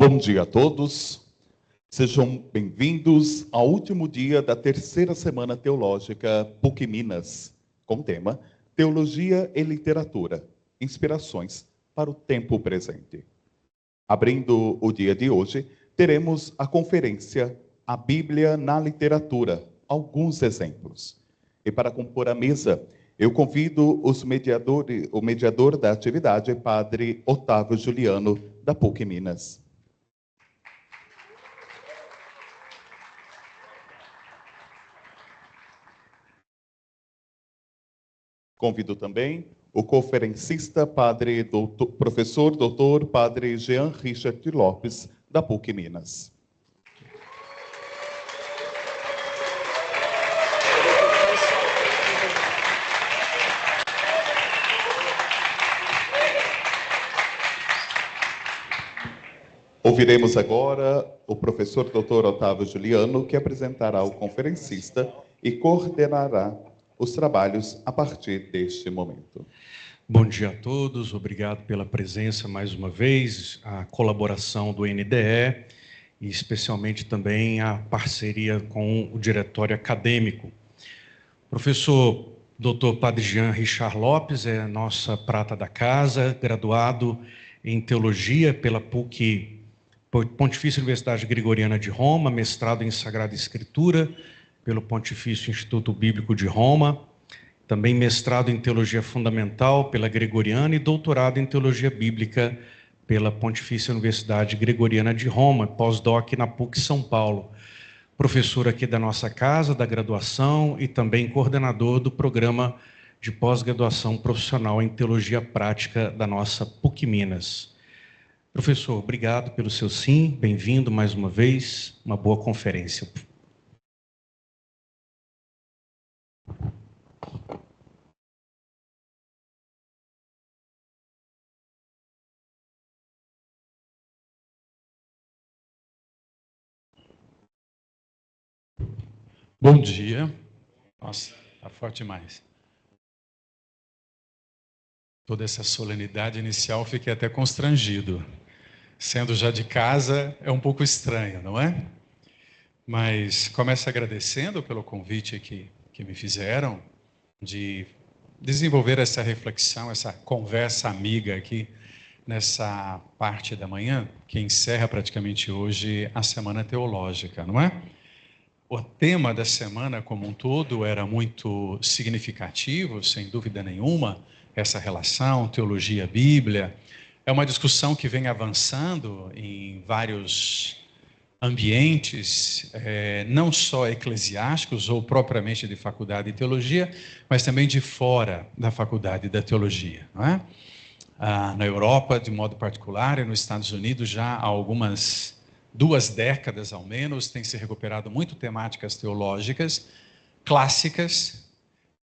Bom dia a todos. Sejam bem-vindos ao último dia da terceira semana teológica PUC Minas, com o tema Teologia e Literatura, Inspirações para o Tempo Presente. Abrindo o dia de hoje, teremos a conferência A Bíblia na Literatura, alguns exemplos. E para compor a mesa, eu convido o mediador da atividade, Padre Otávio Juliano, da PUC Minas. Convido também o conferencista, professor doutor Padre Jean Richard Lopes, da PUC Minas. Ouviremos agora o professor doutor Otávio Juliano, que apresentará o conferencista e coordenará os trabalhos a partir deste momento. Bom dia a todos, obrigado pela presença mais uma vez, a colaboração do NDE e especialmente também a parceria com o diretório acadêmico. Professor Dr. Padre Jean Richard Lopes é nossa prata da casa, graduado em Teologia pela Pontifícia Universidade Gregoriana de Roma, mestrado em Sagrada Escritura pelo Pontifício Instituto Bíblico de Roma, também mestrado em Teologia Fundamental pela Gregoriana e doutorado em Teologia Bíblica pela Pontifícia Universidade Gregoriana de Roma, pós-doc na PUC São Paulo. Professor aqui da nossa casa, da graduação e também coordenador do programa de pós-graduação profissional em Teologia Prática da nossa PUC Minas. Professor, obrigado pelo seu sim, bem-vindo mais uma vez, uma boa conferência. Bom dia. Nossa, está forte demais. Toda essa solenidade inicial, fiquei até constrangido. Sendo já de casa, é um pouco estranho, não é? Mas começo agradecendo pelo convite que me fizeram de desenvolver essa reflexão, essa conversa amiga aqui nessa parte da manhã, que encerra praticamente hoje a Semana Teológica, não é? O tema da semana como um todo era muito significativo, sem dúvida nenhuma, essa relação teologia-Bíblia. É uma discussão que vem avançando em vários ambientes, não só eclesiásticos ou propriamente de faculdade de teologia, mas também de fora da faculdade da teologia, não é? Na Europa, de modo particular, e nos Estados Unidos, já há algumas 2 décadas ao menos, tem se recuperado muito temáticas teológicas clássicas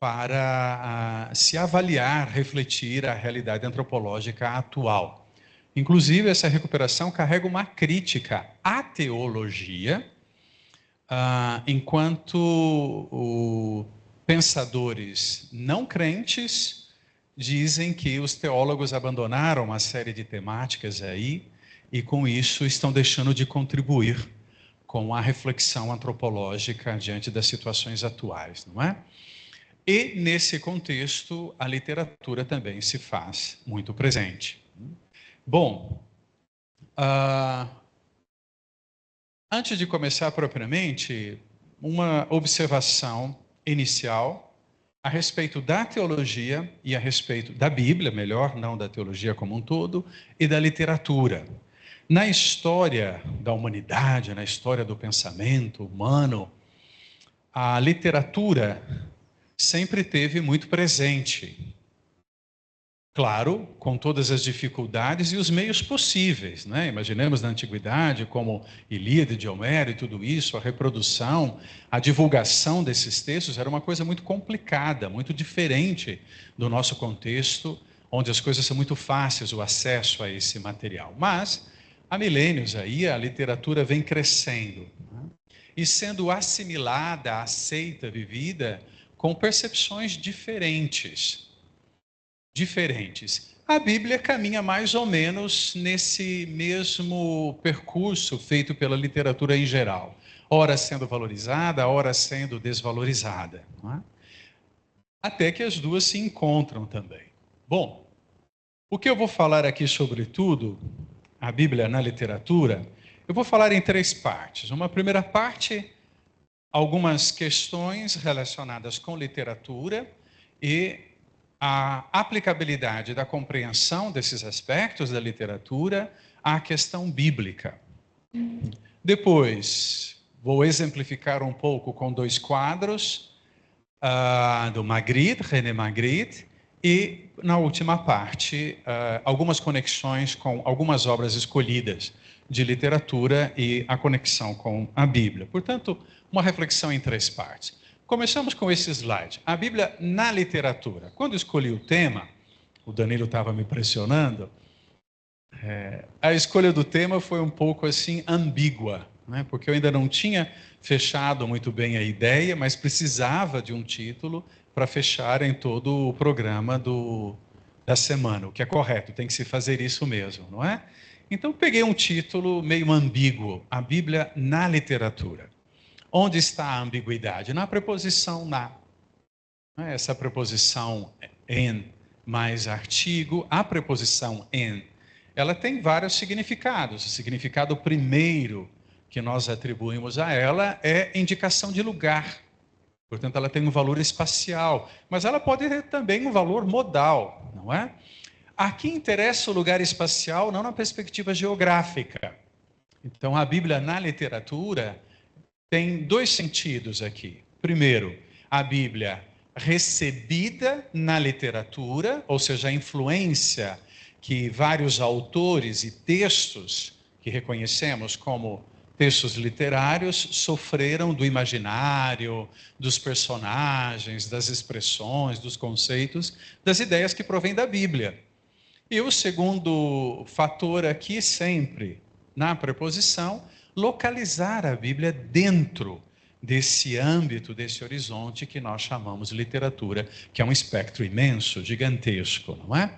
para se avaliar, refletir a realidade antropológica atual. Inclusive, essa recuperação carrega uma crítica à teologia, enquanto pensadores não crentes dizem que os teólogos abandonaram uma série de temáticas aí, e com isso estão deixando de contribuir com a reflexão antropológica diante das situações atuais, não é? E nesse contexto, a literatura também se faz muito presente. Bom, antes de começar propriamente, uma observação inicial a respeito da teologia e a respeito da Bíblia, melhor, não da teologia como um todo, e da literatura. Na história da humanidade, na história do pensamento humano, a literatura sempre esteve muito presente. Claro, com todas as dificuldades e os meios possíveis, né? Imaginemos na antiguidade como Ilíada de Homero e tudo isso, a reprodução, a divulgação desses textos era uma coisa muito complicada, muito diferente do nosso contexto, onde as coisas são muito fáceis, o acesso a esse material. Mas há milênios aí, a literatura vem crescendo, né? E sendo assimilada, aceita, vivida com percepções diferentes, A Bíblia caminha mais ou menos nesse mesmo percurso feito pela literatura em geral. Ora sendo valorizada, ora sendo desvalorizada. Não é? Até que as duas se encontram também. Bom, o que eu vou falar aqui, sobretudo, a Bíblia na literatura, eu vou falar em 3 partes. Uma primeira parte, algumas questões relacionadas com literatura e a aplicabilidade da compreensão desses aspectos da literatura à questão bíblica. Depois, vou exemplificar um pouco com 2 quadros do Magritte, René Magritte, e, na última parte, algumas conexões com algumas obras escolhidas de literatura e a conexão com a Bíblia. Portanto, uma reflexão em 3 partes. Começamos com esse slide. A Bíblia na literatura. Quando escolhi o tema, o Danilo estava me pressionando, a escolha do tema foi um pouco assim ambígua, né? Porque eu ainda não tinha fechado muito bem a ideia, mas precisava de um título para fechar em todo o programa da semana, o que é correto, tem que se fazer isso mesmo, não é? Então peguei um título meio ambíguo, a Bíblia na literatura. Onde está a ambiguidade? Na preposição na. Essa preposição em mais artigo, a preposição em, ela tem vários significados. O significado primeiro que nós atribuímos a ela é indicação de lugar. Portanto, ela tem um valor espacial, mas ela pode ter também um valor modal, não é? Aqui interessa o lugar espacial não na perspectiva geográfica. Então, a Bíblia na literatura tem 2 sentidos aqui. Primeiro, a Bíblia recebida na literatura, ou seja, a influência que vários autores e textos que reconhecemos como textos literários sofreram do imaginário, dos personagens, das expressões, dos conceitos, das ideias que provêm da Bíblia. E o segundo fator aqui, sempre na preposição, localizar a Bíblia dentro desse âmbito, desse horizonte que nós chamamos de literatura, que é um espectro imenso, gigantesco, não é?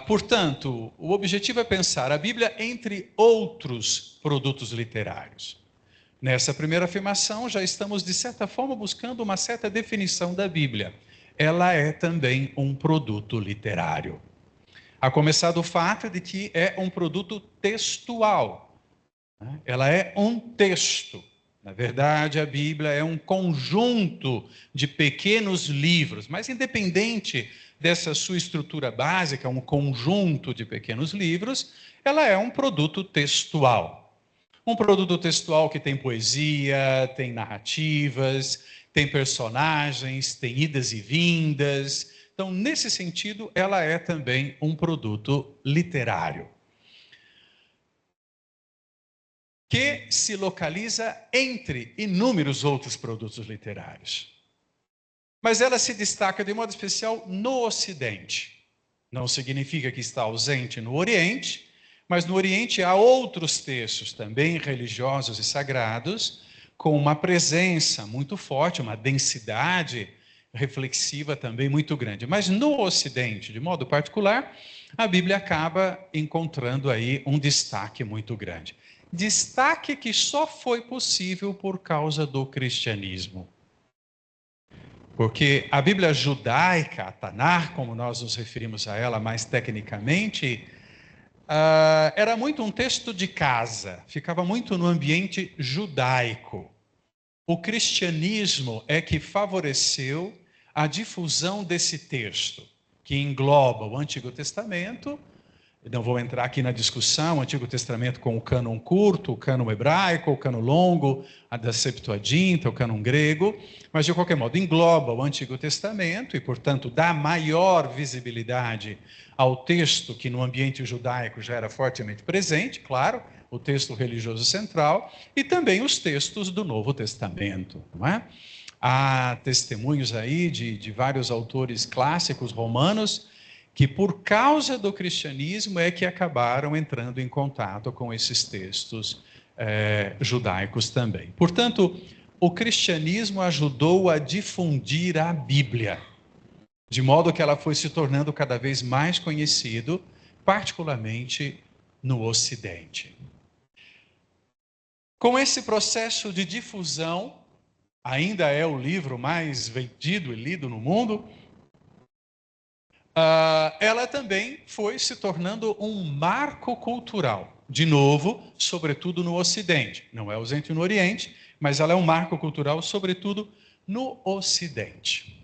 Portanto, o objetivo é pensar a Bíblia entre outros produtos literários. Nessa primeira afirmação, já estamos, de certa forma, buscando uma certa definição da Bíblia. Ela é também um produto literário. A começar do fato de que é um produto textual. Ela é um texto. Na verdade, a Bíblia é um conjunto de pequenos livros, mas independente dessa sua estrutura básica, um conjunto de pequenos livros, ela é um produto textual. Um produto textual que tem poesia, tem narrativas, tem personagens, tem idas e vindas. Então, nesse sentido, ela é também um produto literário, que se localiza entre inúmeros outros produtos literários. Mas ela se destaca de modo especial no Ocidente. Não significa que está ausente no Oriente, mas no Oriente há outros textos também religiosos e sagrados, com uma presença muito forte, uma densidade reflexiva também muito grande. Mas no Ocidente, de modo particular, a Bíblia acaba encontrando aí um destaque muito grande. Destaque que só foi possível por causa do cristianismo. Porque a Bíblia judaica, a Tanar, como nós nos referimos a ela mais tecnicamente, era muito um texto de casa, ficava muito no ambiente judaico. O cristianismo é que favoreceu a difusão desse texto, que engloba o Antigo Testamento. Não vou entrar aqui na discussão, o Antigo Testamento com o cânon curto, o cânon hebraico, o cânon longo, a da Septuaginta, o cânon grego, mas de qualquer modo engloba o Antigo Testamento e, portanto, dá maior visibilidade ao texto que no ambiente judaico já era fortemente presente, claro, o texto religioso central, e também os textos do Novo Testamento, não é? Há testemunhos aí de vários autores clássicos romanos que por causa do cristianismo é que acabaram entrando em contato com esses textos judaicos também. Portanto, o cristianismo ajudou a difundir a Bíblia. de modo que ela foi se tornando cada vez mais conhecido, particularmente no Ocidente. Com esse processo de difusão, ainda é o livro mais vendido e lido no mundo, ela também foi se tornando um marco cultural. De novo, sobretudo no Ocidente. Não é ausente no Oriente, mas ela é um marco cultural, sobretudo no Ocidente.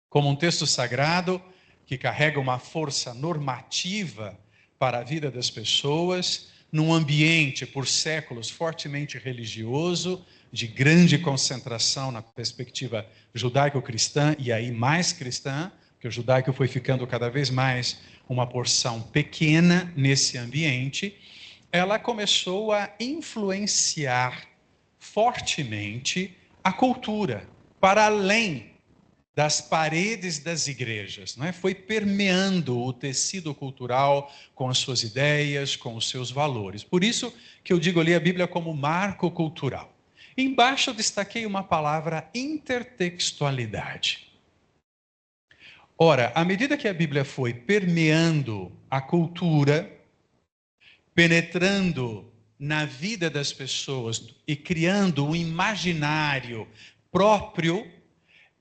Como um texto sagrado que carrega uma força normativa para a vida das pessoas, num ambiente, por séculos, fortemente religioso, de grande concentração na perspectiva judaico-cristã, e aí mais cristã, porque o judaico foi ficando cada vez mais uma porção pequena nesse ambiente, ela começou a influenciar fortemente a cultura, para além das paredes das igrejas, não é? Foi permeando o tecido cultural com as suas ideias, com os seus valores. Por isso que eu digo ali a Bíblia como marco cultural. Embaixo eu destaquei uma palavra: intertextualidade. Ora, à medida que a Bíblia foi permeando a cultura, penetrando na vida das pessoas e criando um imaginário próprio,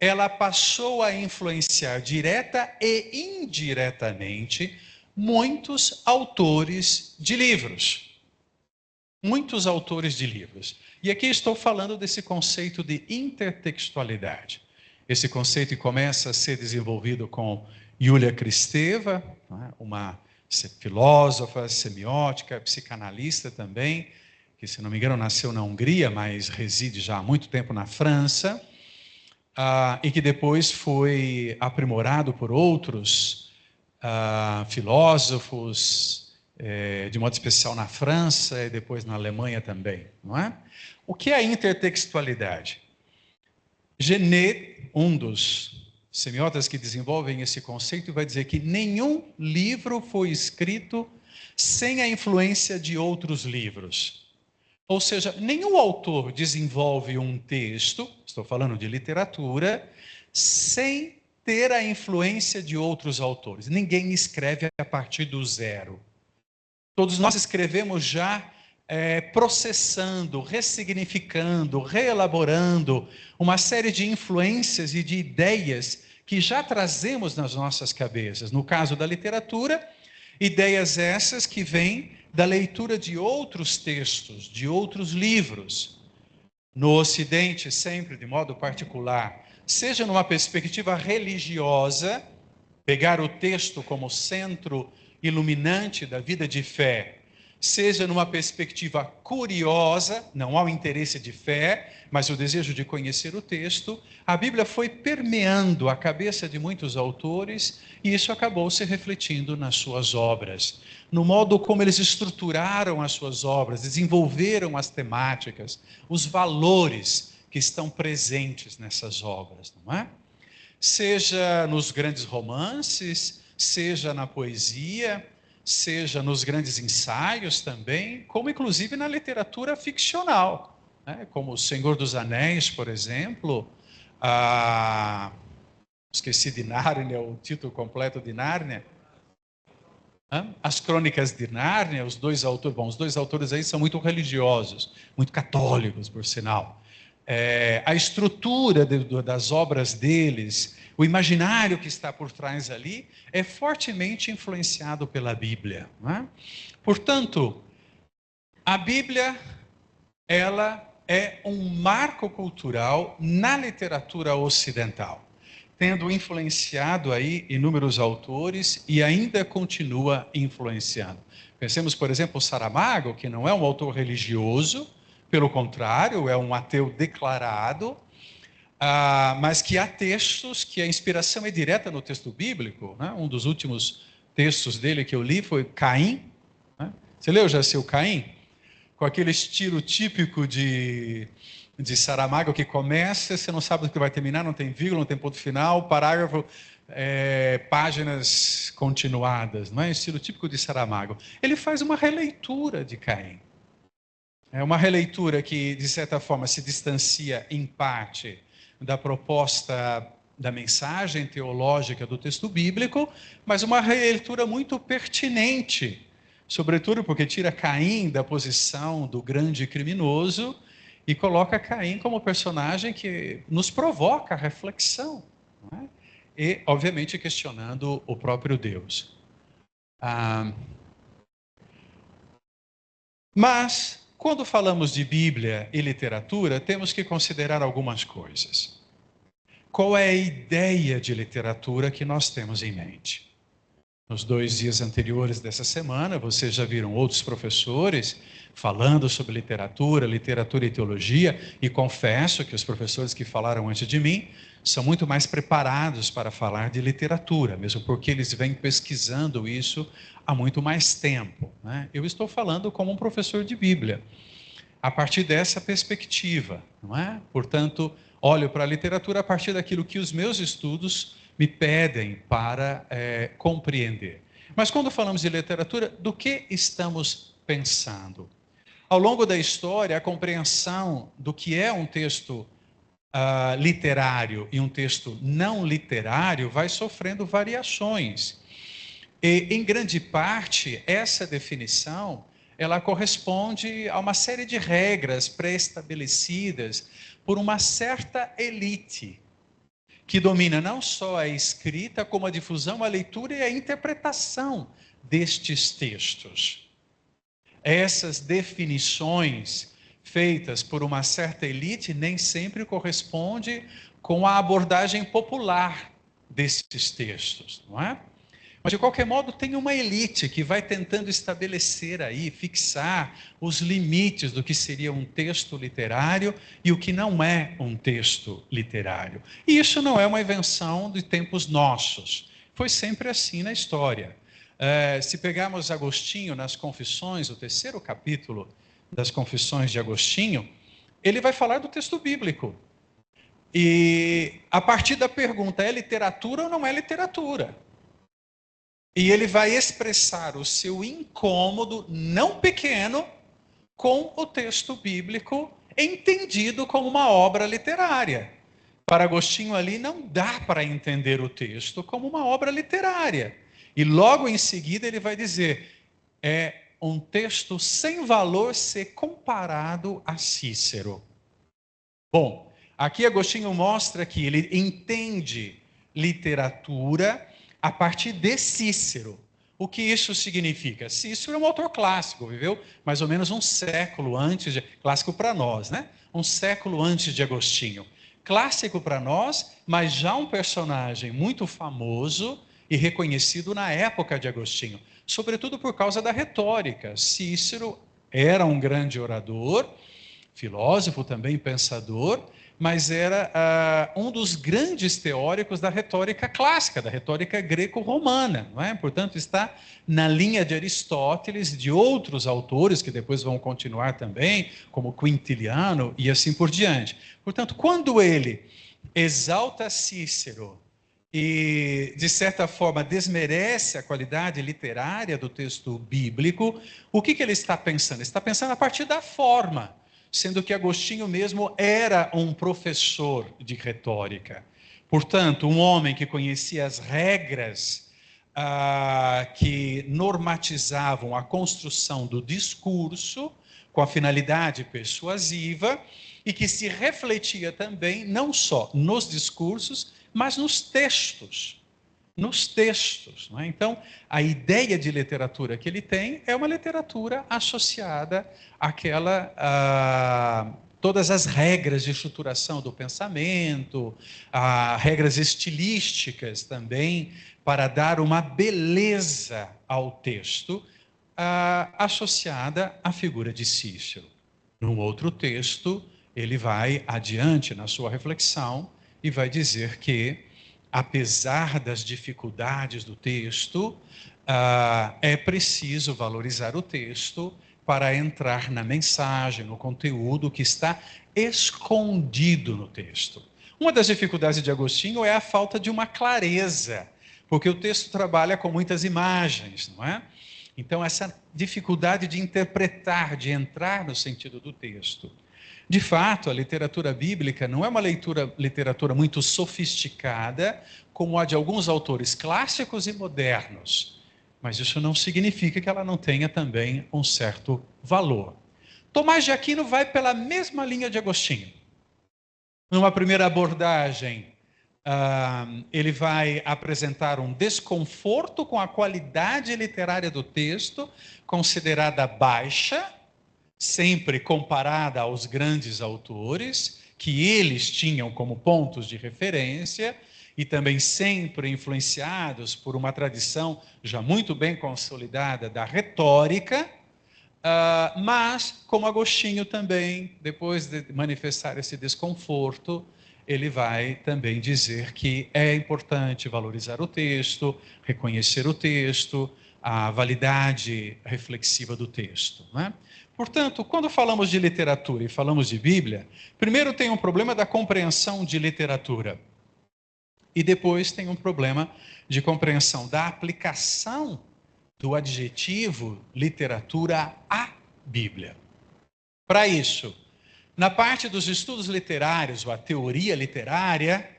ela passou a influenciar direta e indiretamente muitos autores de livros. Muitos autores de livros. E aqui estou falando desse conceito de intertextualidade. Esse conceito começa a ser desenvolvido com Júlia Kristeva, uma filósofa, semiótica, psicanalista também, que, se não me engano, nasceu na Hungria, mas reside já há muito tempo na França. E que depois foi aprimorado por outros filósofos, de modo especial na França e depois na Alemanha também, não é? O que é a intertextualidade? Genet, um dos semiotas que desenvolvem esse conceito, vai dizer que nenhum livro foi escrito sem a influência de outros livros. Ou seja, nenhum autor desenvolve um texto, estou falando de literatura, sem ter a influência de outros autores. Ninguém escreve a partir do zero. Todos nós escrevemos já processando, ressignificando, reelaborando uma série de influências e de ideias que já trazemos nas nossas cabeças. No caso da literatura, ideias essas que vêm da leitura de outros textos, de outros livros. No Ocidente, sempre de modo particular, seja numa perspectiva religiosa, pegar o texto como centro iluminante da vida de fé, seja numa perspectiva curiosa, não há o interesse de fé, mas o desejo de conhecer o texto, a Bíblia foi permeando a cabeça de muitos autores e isso acabou se refletindo nas suas obras, no modo como eles estruturaram as suas obras, desenvolveram as temáticas, os valores que estão presentes nessas obras, não é? Seja nos grandes romances, seja na poesia, seja nos grandes ensaios também, como inclusive na literatura ficcional, né? Como O Senhor dos Anéis, por exemplo, esqueci de Nárnia, o título completo de Nárnia, As Crônicas de Nárnia, os dois autores aí são muito religiosos, muito católicos, por sinal. A estrutura das obras deles, o imaginário que está por trás ali, é fortemente influenciado pela Bíblia, não é? Portanto, a Bíblia, ela é um marco cultural na literatura ocidental, tendo influenciado aí inúmeros autores e ainda continua influenciando. Pensemos, por exemplo, Saramago, que não é um autor religioso, pelo contrário, é um ateu declarado, mas que há textos que a inspiração é direta no texto bíblico, né? Um dos últimos textos dele que eu li foi Caim, né? Você leu já seu Caim? Com aquele estilo típico de Saramago, que começa, você não sabe do que vai terminar, não tem vírgula, não tem ponto final, parágrafo, páginas continuadas, não é? Estilo típico de Saramago. Ele faz uma releitura de Caim. É uma releitura que, de certa forma, se distancia em parte da proposta da mensagem teológica do texto bíblico, mas uma releitura muito pertinente, sobretudo porque tira Caim da posição do grande criminoso e coloca Caim como personagem que nos provoca a reflexão, não é? E, obviamente, questionando o próprio Deus. Mas, quando falamos de Bíblia e literatura, temos que considerar algumas coisas. Qual é a ideia de literatura que nós temos em mente? Nos 2 dias anteriores dessa semana, vocês já viram outros professores falando sobre literatura e teologia, e confesso que os professores que falaram antes de mim são muito mais preparados para falar de literatura, mesmo porque eles vêm pesquisando isso há muito mais tempo, né? Eu estou falando como um professor de Bíblia, a partir dessa perspectiva, não é? Portanto, olho para a literatura a partir daquilo que os meus estudos me pedem para compreender. Mas quando falamos de literatura, do que estamos pensando? Ao longo da história, a compreensão do que é um texto literário e um texto não literário vai sofrendo variações. E, em grande parte, essa definição ela corresponde a uma série de regras pré-estabelecidas por uma certa elite, que domina não só a escrita, como a difusão, a leitura e a interpretação destes textos. Essas definições feitas por uma certa elite nem sempre correspondem com a abordagem popular desses textos, não é? Mas, de qualquer modo, tem uma elite que vai tentando estabelecer aí, fixar os limites do que seria um texto literário e o que não é um texto literário. E isso não é uma invenção de tempos nossos. Foi sempre assim na história. Se pegarmos Agostinho nas Confissões, o 3º capítulo das Confissões de Agostinho, ele vai falar do texto bíblico. E a partir da pergunta, é literatura ou não é literatura? E ele vai expressar o seu incômodo, não pequeno, com o texto bíblico entendido como uma obra literária. Para Agostinho ali não dá para entender o texto como uma obra literária. E logo em seguida ele vai dizer, é um texto sem valor ser comparado a Cícero. Bom, aqui Agostinho mostra que ele entende literatura a partir de Cícero. O que isso significa? Cícero é um autor clássico, viveu mais ou menos um século antes, clássico para nós, né? Um século antes de Agostinho. Clássico para nós, mas já um personagem muito famoso e reconhecido na época de Agostinho, sobretudo por causa da retórica. Cícero era um grande orador, filósofo também, pensador, mas era um dos grandes teóricos da retórica clássica, da retórica greco-romana, não é? Portanto, está na linha de Aristóteles, de outros autores que depois vão continuar também, como Quintiliano e assim por diante. Portanto, quando ele exalta Cícero e, de certa forma, desmerece a qualidade literária do texto bíblico, o que ele está pensando? Ele está pensando a partir da forma, sendo que Agostinho mesmo era um professor de retórica. Portanto, um homem que conhecia as regras que normatizavam a construção do discurso com a finalidade persuasiva e que se refletia também não só nos discursos, mas nos textos. Não é? Então, a ideia de literatura que ele tem é uma literatura associada àquela, todas as regras de estruturação do pensamento, regras estilísticas também, para dar uma beleza ao texto, associada à figura de Cícero. Num outro texto, ele vai adiante na sua reflexão e vai dizer que, apesar das dificuldades do texto, é preciso valorizar o texto para entrar na mensagem, no conteúdo que está escondido no texto. Uma das dificuldades de Agostinho é a falta de uma clareza, porque o texto trabalha com muitas imagens, não é? Então, essa dificuldade de interpretar, de entrar no sentido do texto. De fato, a literatura bíblica não é uma literatura muito sofisticada, como a de alguns autores clássicos e modernos. Mas isso não significa que ela não tenha também um certo valor. Tomás de Aquino vai pela mesma linha de Agostinho. Numa primeira abordagem, ele vai apresentar um desconforto com a qualidade literária do texto, considerada baixa, sempre comparada aos grandes autores, que eles tinham como pontos de referência, e também sempre influenciados por uma tradição já muito bem consolidada da retórica, mas, como Agostinho também, depois de manifestar esse desconforto, ele vai também dizer que é importante valorizar o texto, reconhecer o texto, a validade reflexiva do texto, né? Portanto, quando falamos de literatura e falamos de Bíblia, primeiro tem um problema da compreensão de literatura. E depois tem um problema de compreensão da aplicação do adjetivo literatura à Bíblia. Para isso, na parte dos estudos literários, ou a teoria literária,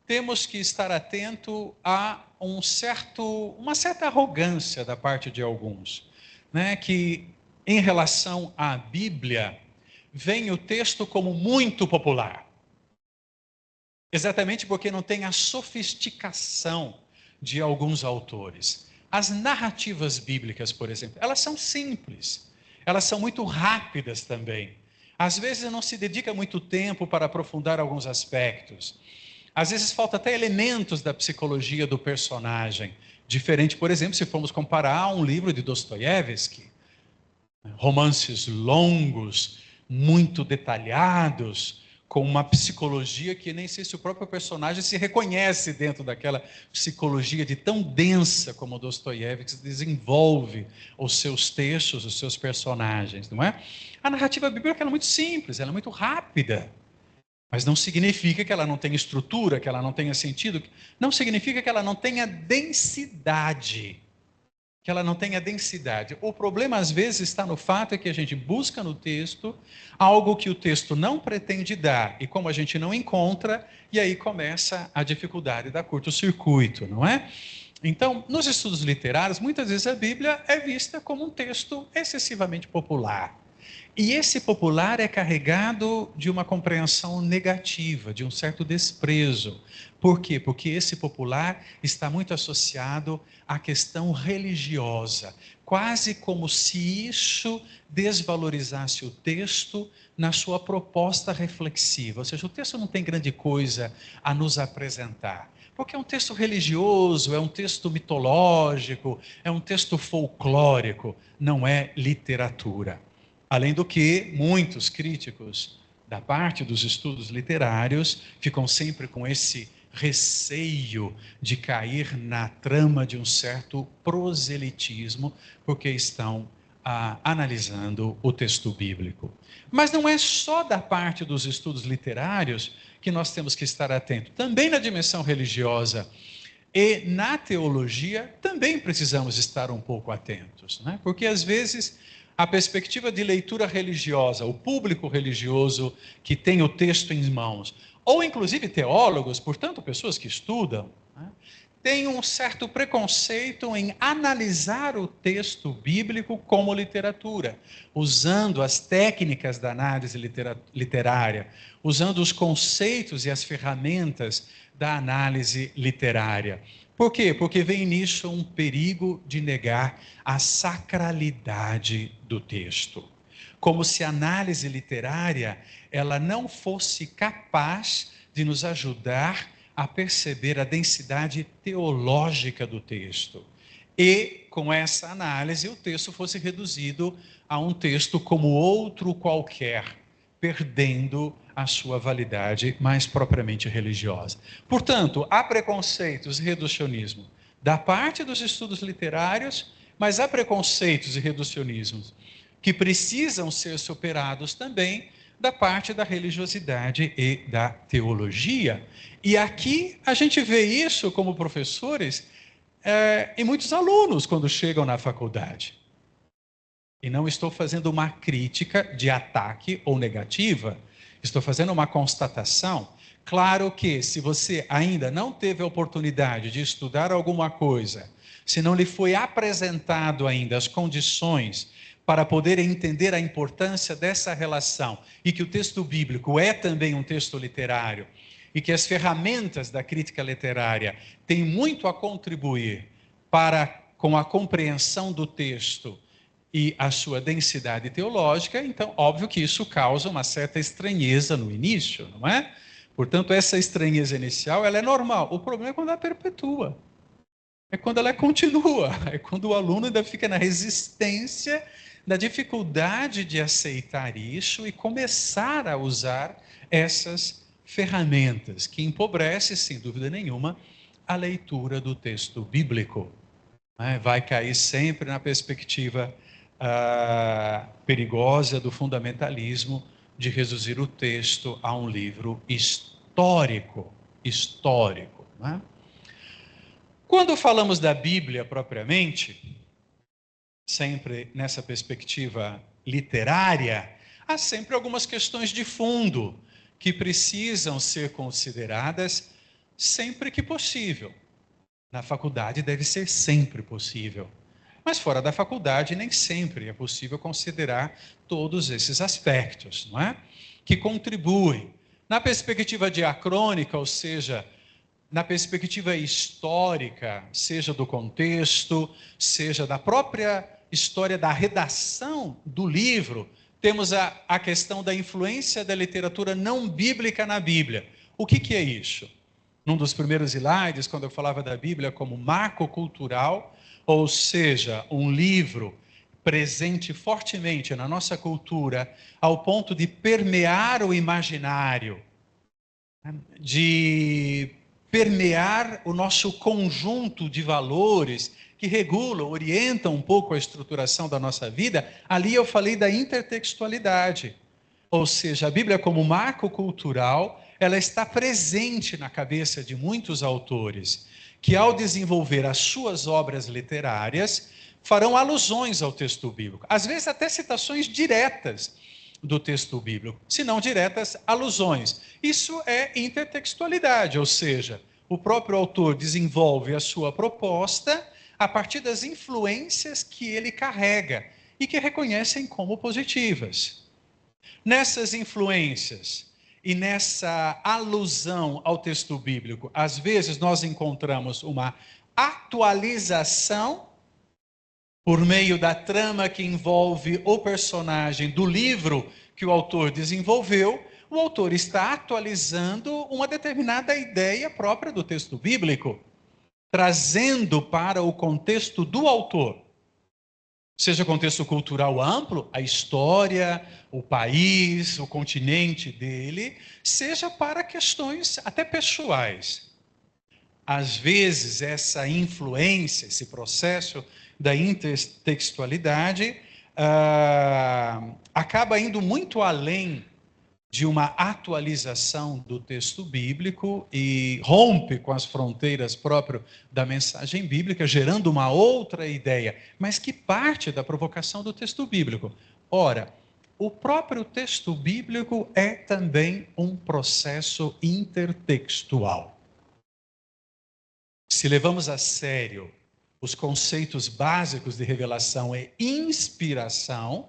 temos que estar atento a uma certa arrogância da parte de alguns, né, que em relação à Bíblia, vem o texto como muito popular. Exatamente porque não tem a sofisticação de alguns autores. As narrativas bíblicas, por exemplo, elas são simples, elas são muito rápidas também. Às vezes não se dedica muito tempo para aprofundar alguns aspectos. Às vezes falta até elementos da psicologia do personagem. Diferente, por exemplo, se formos comparar a um livro de Dostoiévski. Romances longos, muito detalhados, com uma psicologia que nem sei se o próprio personagem se reconhece dentro daquela psicologia de tão densa como Dostoiévski desenvolve os seus textos, os seus personagens, não é? A narrativa bíblica é muito simples, ela é muito rápida, mas não significa que ela não tenha estrutura, que ela não tenha sentido, não significa que ela não tenha densidade. O problema, às vezes, está no fato que a gente busca no texto algo que o texto não pretende dar, e como a gente não encontra, e aí começa a dificuldade da curto-circuito, não é? Então, nos estudos literários, muitas vezes a Bíblia é vista como um texto excessivamente popular. E esse popular é carregado de uma compreensão negativa, de um certo desprezo. Por quê? Porque esse popular está muito associado à questão religiosa, quase como se isso desvalorizasse o texto na sua proposta reflexiva. Ou seja, o texto não tem grande coisa a nos apresentar. Porque é um texto religioso, é um texto mitológico, é um texto folclórico, não é literatura. Além do que, muitos críticos da parte dos estudos literários ficam sempre com esse receio de cair na trama de um certo proselitismo, porque estão analisando o texto bíblico. Mas não é só da parte dos estudos literários que nós temos que estar atentos. Também na dimensão religiosa e na teologia também precisamos estar um pouco atentos, né? Porque às vezes a perspectiva de leitura religiosa, o público religioso que tem o texto em mãos, ou inclusive teólogos, portanto pessoas que estudam, né, tem um certo preconceito em analisar o texto bíblico como literatura, usando as técnicas da análise literária, usando os conceitos e as ferramentas da análise literária. Por quê? Porque vem nisso um perigo de negar a sacralidade do texto. Como se a análise literária ela não fosse capaz de nos ajudar a perceber a densidade teológica do texto. E, com essa análise, o texto fosse reduzido a um texto como outro qualquer, perdendo a sua validade mais propriamente religiosa. Portanto, há preconceitos e reducionismo da parte dos estudos literários, mas há preconceitos e reducionismos que precisam ser superados também da parte da religiosidade e da teologia. E aqui a gente vê isso como professores em muitos alunos quando chegam na faculdade. E não estou fazendo uma crítica de ataque ou negativa. Estou fazendo uma constatação. Claro que se você ainda não teve a oportunidade de estudar alguma coisa, se não lhe foi apresentado ainda as condições para poder entender a importância dessa relação, e que o texto bíblico é também um texto literário, e que as ferramentas da crítica literária têm muito a contribuir com a compreensão do texto e a sua densidade teológica, então, óbvio que isso causa uma certa estranheza no início, não é? Portanto, essa estranheza inicial, ela é normal. O problema é quando ela perpetua. É quando ela continua. É quando o aluno ainda fica na resistência, na dificuldade de aceitar isso e começar a usar essas ferramentas, que empobrece, sem dúvida nenhuma, a leitura do texto bíblico. Vai cair sempre na perspectiva perigosa do fundamentalismo, de reduzir o texto a um livro histórico. Não é? Quando falamos da Bíblia propriamente, sempre nessa perspectiva literária, há sempre algumas questões de fundo que precisam ser consideradas sempre que possível. Na faculdade deve ser sempre possível. Mas fora da faculdade, nem sempre é possível considerar todos esses aspectos, não é? Que contribuem. Na perspectiva diacrônica, ou seja, na perspectiva histórica, seja do contexto, seja da própria história da redação do livro, temos a questão da influência da literatura não bíblica na Bíblia. O que é isso? Num dos primeiros slides, quando eu falava da Bíblia como marco cultural, ou seja, um livro presente fortemente na nossa cultura, ao ponto de permear o imaginário, de permear o nosso conjunto de valores que regulam, orientam um pouco a estruturação da nossa vida. Ali eu falei da intertextualidade, ou seja, a Bíblia como marco cultural, ela está presente na cabeça de muitos autores, que ao desenvolver as suas obras literárias, farão alusões ao texto bíblico, às vezes até citações diretas do texto bíblico, se não diretas, alusões. Isso é intertextualidade, ou seja, o próprio autor desenvolve a sua proposta a partir das influências que ele carrega e que reconhecem como positivas. Nessas influências e nessa alusão ao texto bíblico, às vezes nós encontramos uma atualização por meio da trama que envolve o personagem do livro que o autor desenvolveu. O autor está atualizando uma determinada ideia própria do texto bíblico, trazendo para o contexto do autor, seja contexto cultural amplo, a história, o país, o continente dele, seja para questões até pessoais. Às vezes, essa influência, esse processo da intertextualidade, acaba indo muito além de uma atualização do texto bíblico e rompe com as fronteiras próprias da mensagem bíblica, gerando uma outra ideia, mas que parte da provocação do texto bíblico. Ora, o próprio texto bíblico é também um processo intertextual. Se levamos a sério os conceitos básicos de revelação e inspiração,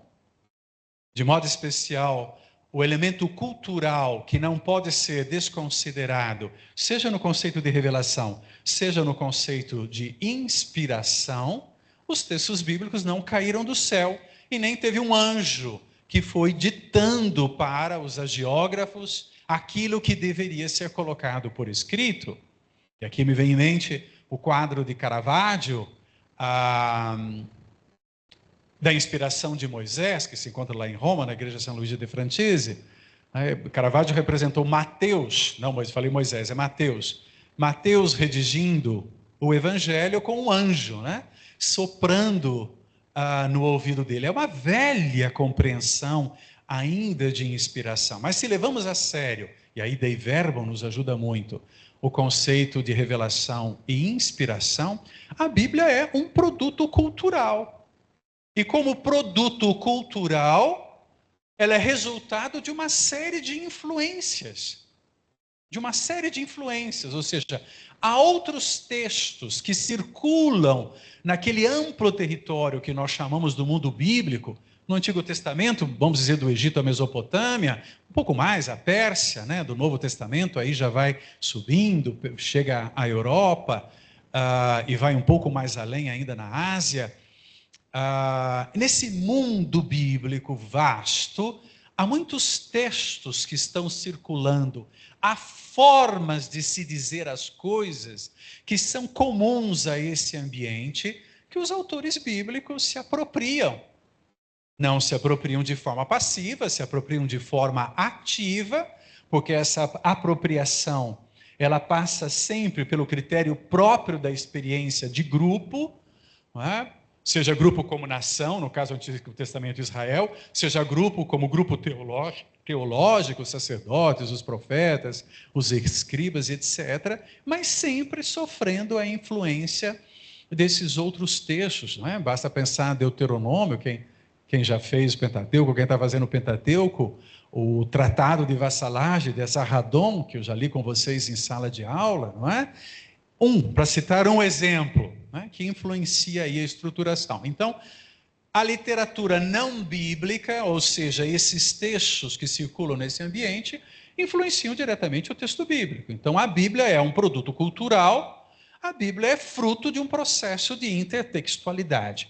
de modo especial, o elemento cultural que não pode ser desconsiderado, seja no conceito de revelação, seja no conceito de inspiração, os textos bíblicos não caíram do céu e nem teve um anjo que foi ditando para os hagiógrafos aquilo que deveria ser colocado por escrito. E aqui me vem em mente o quadro de Caravaggio, da inspiração de Moisés, que se encontra lá em Roma, na igreja São Luigi de Francese. Caravaggio representou Mateus, não, mas falei Moisés, é Mateus. Mateus redigindo o evangelho com um anjo, né? Soprando no ouvido dele. É uma velha compreensão ainda de inspiração. Mas se levamos a sério, e aí Dei Verbum nos ajuda muito, o conceito de revelação e inspiração, a Bíblia é um produto cultural. E como produto cultural, ela é resultado de uma série de influências. Ou seja, há outros textos que circulam naquele amplo território que nós chamamos do mundo bíblico. No Antigo Testamento, vamos dizer, do Egito à Mesopotâmia, um pouco mais a Pérsia, né? Do Novo Testamento, aí já vai subindo, chega à Europa, e vai um pouco mais além ainda na Ásia. Nesse mundo bíblico vasto, há muitos textos que estão circulando, há formas de se dizer as coisas que são comuns a esse ambiente, que os autores bíblicos se apropriam. Não se apropriam de forma passiva, se apropriam de forma ativa, porque essa apropriação, ela passa sempre pelo critério próprio da experiência de grupo, não é? Seja grupo como nação, no caso do Antigo Testamento Israel, seja grupo como grupo teológico, os sacerdotes, os profetas, os escribas, etc., mas sempre sofrendo a influência desses outros textos, não é? Basta pensar em Deuteronômio, quem já fez o Pentateuco, quem está fazendo o Pentateuco, o Tratado de Vassalagem de Esarhaddon, que eu já li com vocês em sala de aula, não é? Para citar um exemplo, né, que influencia aí a estruturação. Então, a literatura não bíblica, ou seja, esses textos que circulam nesse ambiente, influenciam diretamente o texto bíblico. Então, a Bíblia é um produto cultural, a Bíblia é fruto de um processo de intertextualidade.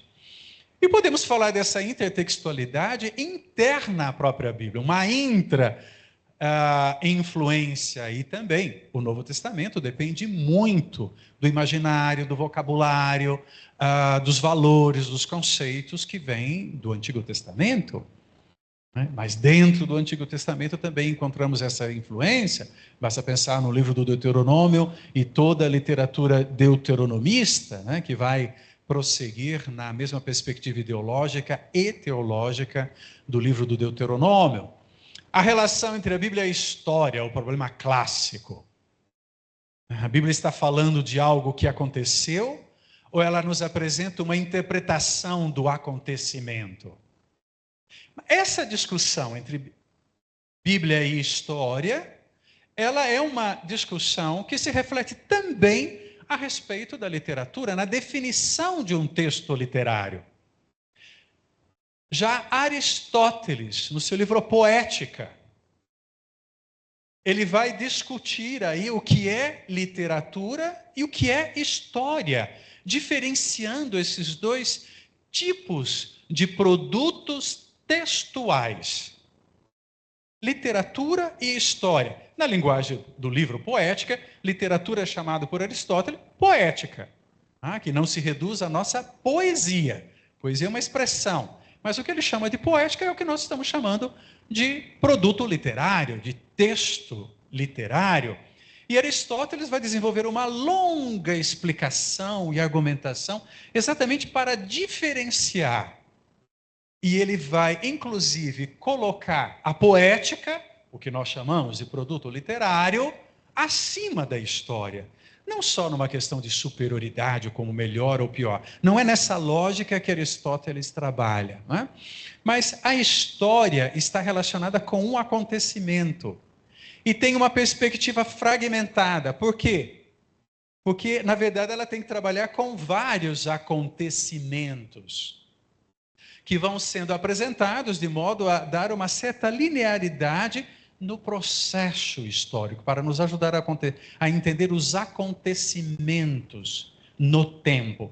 E podemos falar dessa intertextualidade interna à própria Bíblia, uma influência, e também o Novo Testamento depende muito do imaginário, do vocabulário, dos valores, dos conceitos que vêm do Antigo Testamento, né? Mas dentro do Antigo Testamento também encontramos essa influência. Basta pensar no livro do Deuteronômio e toda a literatura deuteronomista, né, que vai prosseguir na mesma perspectiva ideológica e teológica do livro do Deuteronômio. A relação entre a Bíblia e a história é o problema clássico. A Bíblia está falando de algo que aconteceu ou ela nos apresenta uma interpretação do acontecimento? Essa discussão entre Bíblia e história, ela é uma discussão que se reflete também a respeito da literatura, na definição de um texto literário. Já Aristóteles, no seu livro Poética, ele vai discutir aí o que é literatura e o que é história, diferenciando esses dois tipos de produtos textuais. Literatura e história. Na linguagem do livro Poética, literatura é chamado por Aristóteles poética, que não se reduz à nossa poesia. Poesia é uma expressão. Mas o que ele chama de poética é o que nós estamos chamando de produto literário, de texto literário. E Aristóteles vai desenvolver uma longa explicação e argumentação exatamente para diferenciar. E ele vai, inclusive, colocar a poética, o que nós chamamos de produto literário, acima da história. Não só numa questão de superioridade, como melhor ou pior. Não é nessa lógica que Aristóteles trabalha, não é? Mas a história está relacionada com um acontecimento. E tem uma perspectiva fragmentada. Por quê? Porque, na verdade, ela tem que trabalhar com vários acontecimentos que vão sendo apresentados de modo a dar uma certa linearidade no processo histórico, para nos ajudar a entender os acontecimentos no tempo.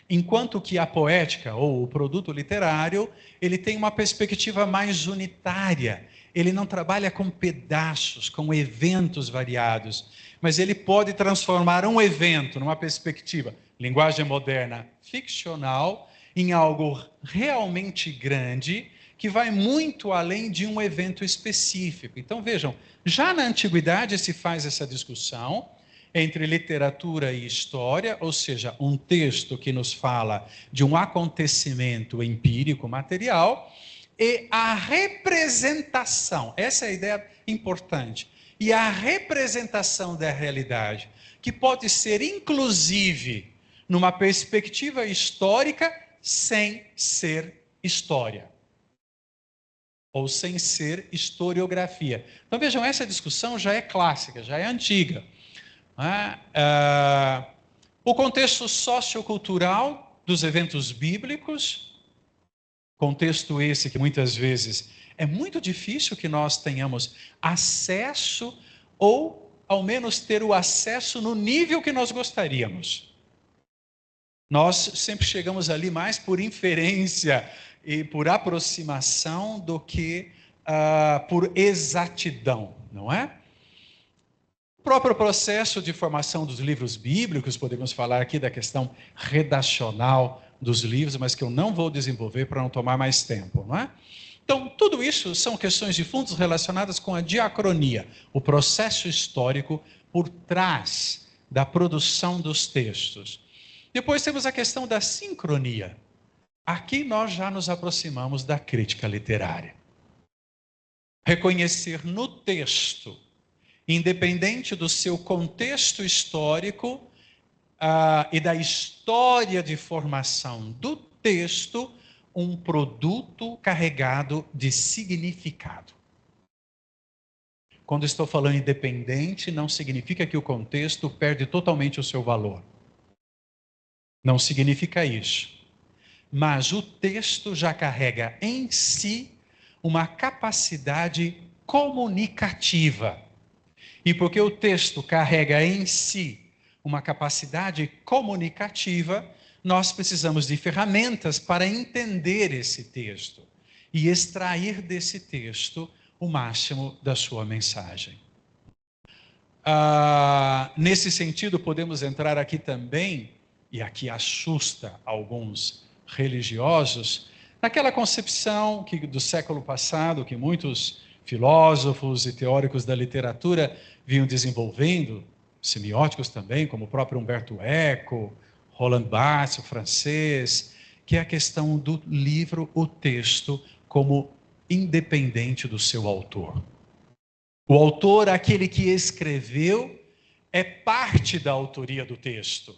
Enquanto que a poética, ou o produto literário, ele tem uma perspectiva mais unitária. Ele não trabalha com pedaços, com eventos variados, mas ele pode transformar um evento, numa perspectiva, linguagem moderna, ficcional, em algo realmente grande, que vai muito além de um evento específico. Então, vejam, já na antiguidade se faz essa discussão entre literatura e história, ou seja, um texto que nos fala de um acontecimento empírico, material, e a representação, essa é a ideia importante, e a representação da realidade, que pode ser, inclusive, numa perspectiva histórica, sem ser história, ou sem ser historiografia. Então vejam, essa discussão já é clássica, já é antiga. O contexto sociocultural dos eventos bíblicos, contexto esse que muitas vezes é muito difícil que nós tenhamos acesso, ou ao menos ter o acesso no nível que nós gostaríamos. Nós sempre chegamos ali mais por inferência e por aproximação do que por exatidão, não é? O próprio processo de formação dos livros bíblicos, podemos falar aqui da questão redacional dos livros, mas que eu não vou desenvolver para não tomar mais tempo, não é? Então, tudo isso são questões de fundo relacionadas com a diacronia, o processo histórico por trás da produção dos textos. Depois temos a questão da sincronia. Aqui nós já nos aproximamos da crítica literária. Reconhecer no texto, independente do seu contexto histórico e da história de formação do texto, um produto carregado de significado. Quando estou falando independente, não significa que o contexto perde totalmente o seu valor. Não significa isso. Mas o texto já carrega em si uma capacidade comunicativa. E porque o texto carrega em si uma capacidade comunicativa, nós precisamos de ferramentas para entender esse texto e extrair desse texto o máximo da sua mensagem. Nesse sentido, podemos entrar aqui também, e aqui assusta alguns religiosos, naquela concepção do século passado, que muitos filósofos e teóricos da literatura vinham desenvolvendo, semióticos também, como o próprio Umberto Eco, Roland Barthes, o francês, que é a questão do livro, o texto, como independente do seu autor. O autor, aquele que escreveu, é parte da autoria do texto.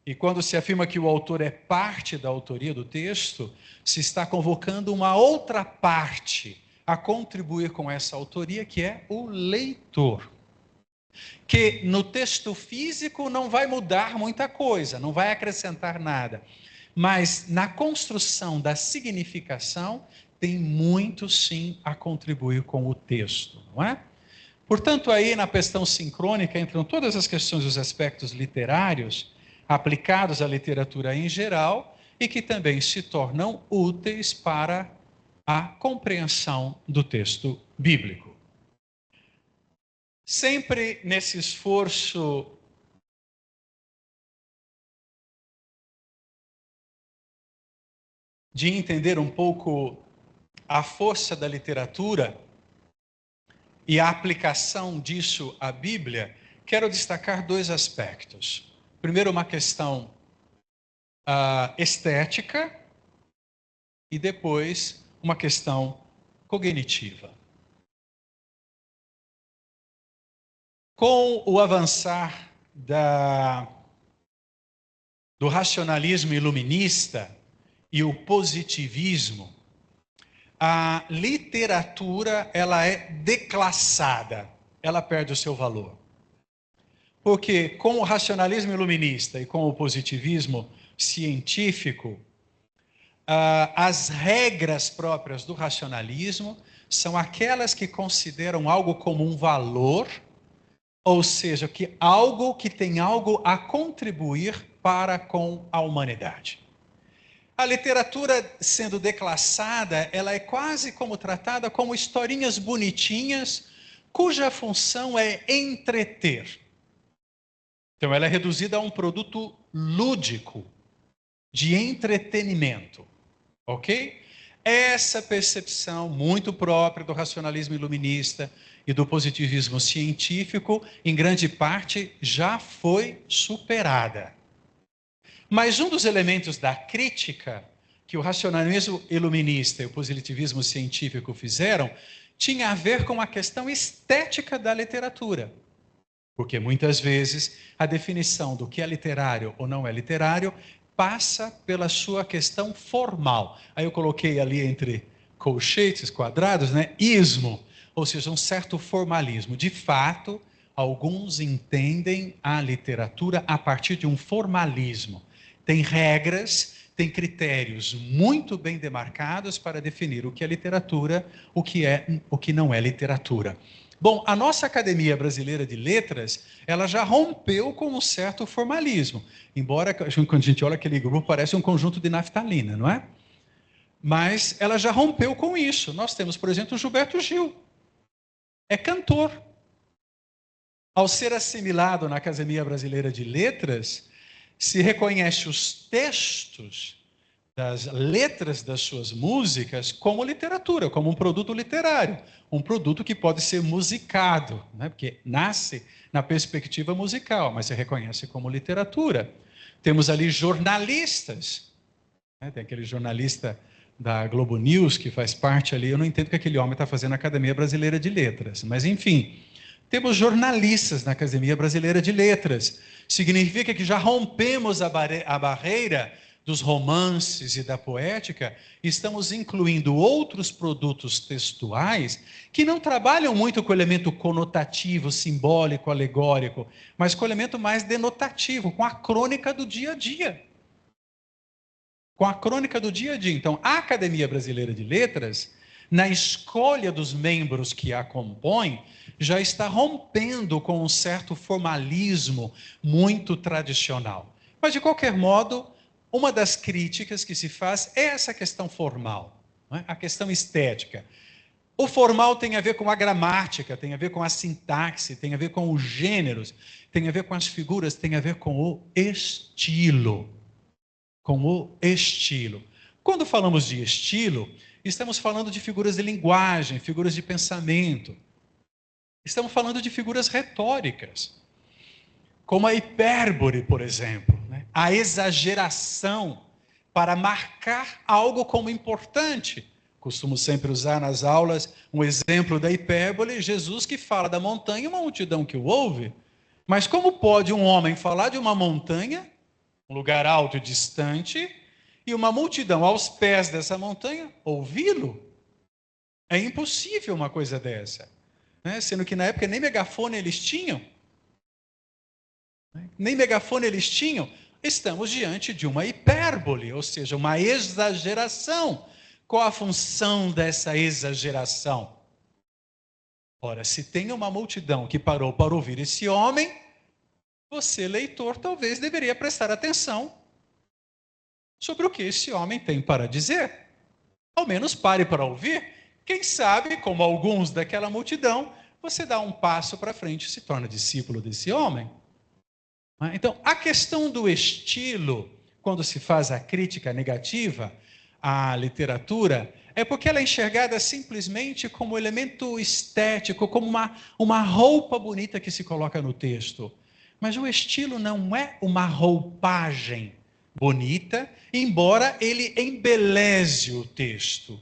E quando se afirma que o autor é parte da autoria do texto, se está convocando uma outra parte a contribuir com essa autoria, que é o leitor. Que no texto físico não vai mudar muita coisa, não vai acrescentar nada. Mas na construção da significação, tem muito sim a contribuir com o texto, não é? Portanto, aí na questão sincrônica entram todas as questões dos aspectos literários, aplicados à literatura em geral, e que também se tornam úteis para a compreensão do texto bíblico. Sempre nesse esforço de entender um pouco a força da literatura e a aplicação disso à Bíblia, quero destacar dois aspectos. Primeiro, uma questão estética e depois uma questão cognitiva. Com o avançar do racionalismo iluminista e o positivismo, a literatura ela é declassada, ela perde o seu valor. Porque com o racionalismo iluminista e com o positivismo científico, as regras próprias do racionalismo são aquelas que consideram algo como um valor, ou seja, que algo que tem algo a contribuir para com a humanidade. A literatura, sendo declassada, ela é quase como tratada como historinhas bonitinhas, cuja função é entreter. Então, ela é reduzida a um produto lúdico, de entretenimento, ok? Essa percepção muito própria do racionalismo iluminista e do positivismo científico, em grande parte, já foi superada. Mas um dos elementos da crítica que o racionalismo iluminista e o positivismo científico fizeram tinha a ver com a questão estética da literatura. Porque muitas vezes a definição do que é literário ou não é literário passa pela sua questão formal. Aí eu coloquei ali entre colchetes quadrados, né? Ismo, ou seja, um certo formalismo. De fato, alguns entendem a literatura a partir de um formalismo. Tem regras, tem critérios muito bem demarcados para definir o que é literatura, o que não é literatura. Bom, a nossa Academia Brasileira de Letras, ela já rompeu com um certo formalismo. Embora, quando a gente olha aquele grupo, parece um conjunto de naftalina, não é? Mas ela já rompeu com isso. Nós temos, por exemplo, o Gilberto Gil. É cantor. Ao ser assimilado na Academia Brasileira de Letras, se reconhece os textos das letras das suas músicas como literatura, como um produto literário, um produto que pode ser musicado, né? Porque nasce na perspectiva musical, mas se reconhece como literatura. Temos ali jornalistas, né? Tem aquele jornalista da Globo News que faz parte ali, eu não entendo o que aquele homem está fazendo na Academia Brasileira de Letras, mas enfim, temos jornalistas na Academia Brasileira de Letras, significa que já rompemos a barreira dos romances e da poética, estamos incluindo outros produtos textuais que não trabalham muito com o elemento conotativo, simbólico, alegórico, mas com o elemento mais denotativo, com a crônica do dia a dia. Com a crônica do dia a dia. Então, a Academia Brasileira de Letras, na escolha dos membros que a compõem, já está rompendo com um certo formalismo muito tradicional. Mas, de qualquer modo, uma das críticas que se faz é essa questão formal, não é? A questão estética. O formal tem a ver com a gramática, tem a ver com a sintaxe, tem a ver com os gêneros, tem a ver com as figuras, tem a ver com o estilo. Com o estilo. Quando falamos de estilo, estamos falando de figuras de linguagem, figuras de pensamento. Estamos falando de figuras retóricas, como a hipérbole, por exemplo, né? A exageração para marcar algo como importante. Costumo sempre usar nas aulas um exemplo da hipérbole, Jesus que fala da montanha e uma multidão que o ouve. Mas como pode um homem falar de uma montanha, um lugar alto e distante, e uma multidão aos pés dessa montanha ouvi-lo? É impossível uma coisa dessa, né? Sendo que na época nem megafone eles tinham. Nem megafone eles tinham. Estamos diante de uma hipérbole, ou seja, uma exageração. Qual a função dessa exageração? Ora, se tem uma multidão que parou para ouvir esse homem, você, leitor, talvez deveria prestar atenção sobre o que esse homem tem para dizer. Ao menos pare para ouvir. Quem sabe, como alguns daquela multidão, você dá um passo para frente e se torna discípulo desse homem. Então, a questão do estilo, quando se faz a crítica negativa à literatura, é porque ela é enxergada simplesmente como elemento estético, como uma roupa bonita que se coloca no texto. Mas o estilo não é uma roupagem bonita, embora ele embeleze o texto.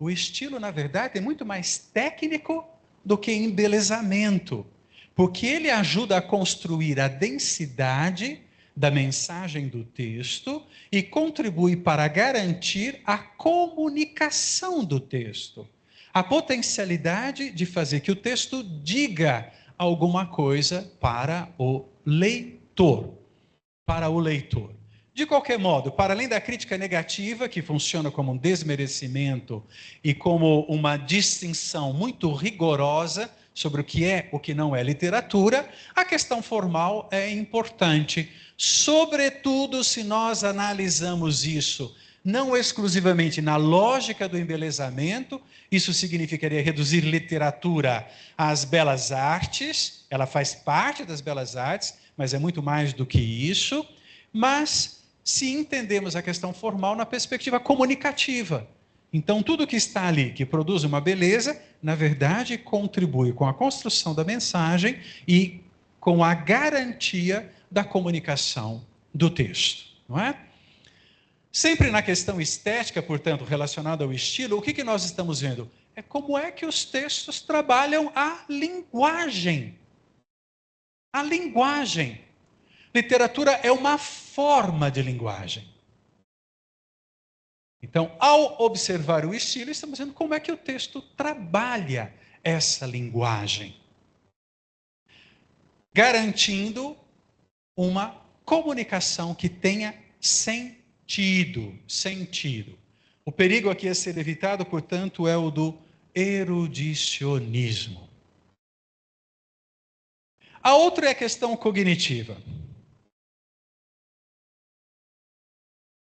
O estilo, na verdade, é muito mais técnico do que embelezamento, porque ele ajuda a construir a densidade da mensagem do texto e contribui para garantir a comunicação do texto, a potencialidade de fazer que o texto diga alguma coisa para o leitor. Para o leitor. De qualquer modo, para além da crítica negativa, que funciona como um desmerecimento e como uma distinção muito rigorosa sobre o que não é literatura, a questão formal é importante, sobretudo se nós analisamos isso não exclusivamente na lógica do embelezamento. Isso significaria reduzir literatura às belas artes, ela faz parte das belas artes, mas é muito mais do que isso. Mas se entendemos a questão formal na perspectiva comunicativa, então tudo que está ali, que produz uma beleza, na verdade contribui com a construção da mensagem e com a garantia da comunicação do texto, não é? Sempre na questão estética, portanto, relacionada ao estilo, o que nós estamos vendo? É como é que os textos trabalham a linguagem. A linguagem. Literatura é uma forma de linguagem. Então, ao observar o estilo, estamos vendo como é que o texto trabalha essa linguagem, garantindo uma comunicação que tenha sentido. O perigo aqui a ser evitado, portanto, é o do erudicionismo. A outra é a questão cognitiva.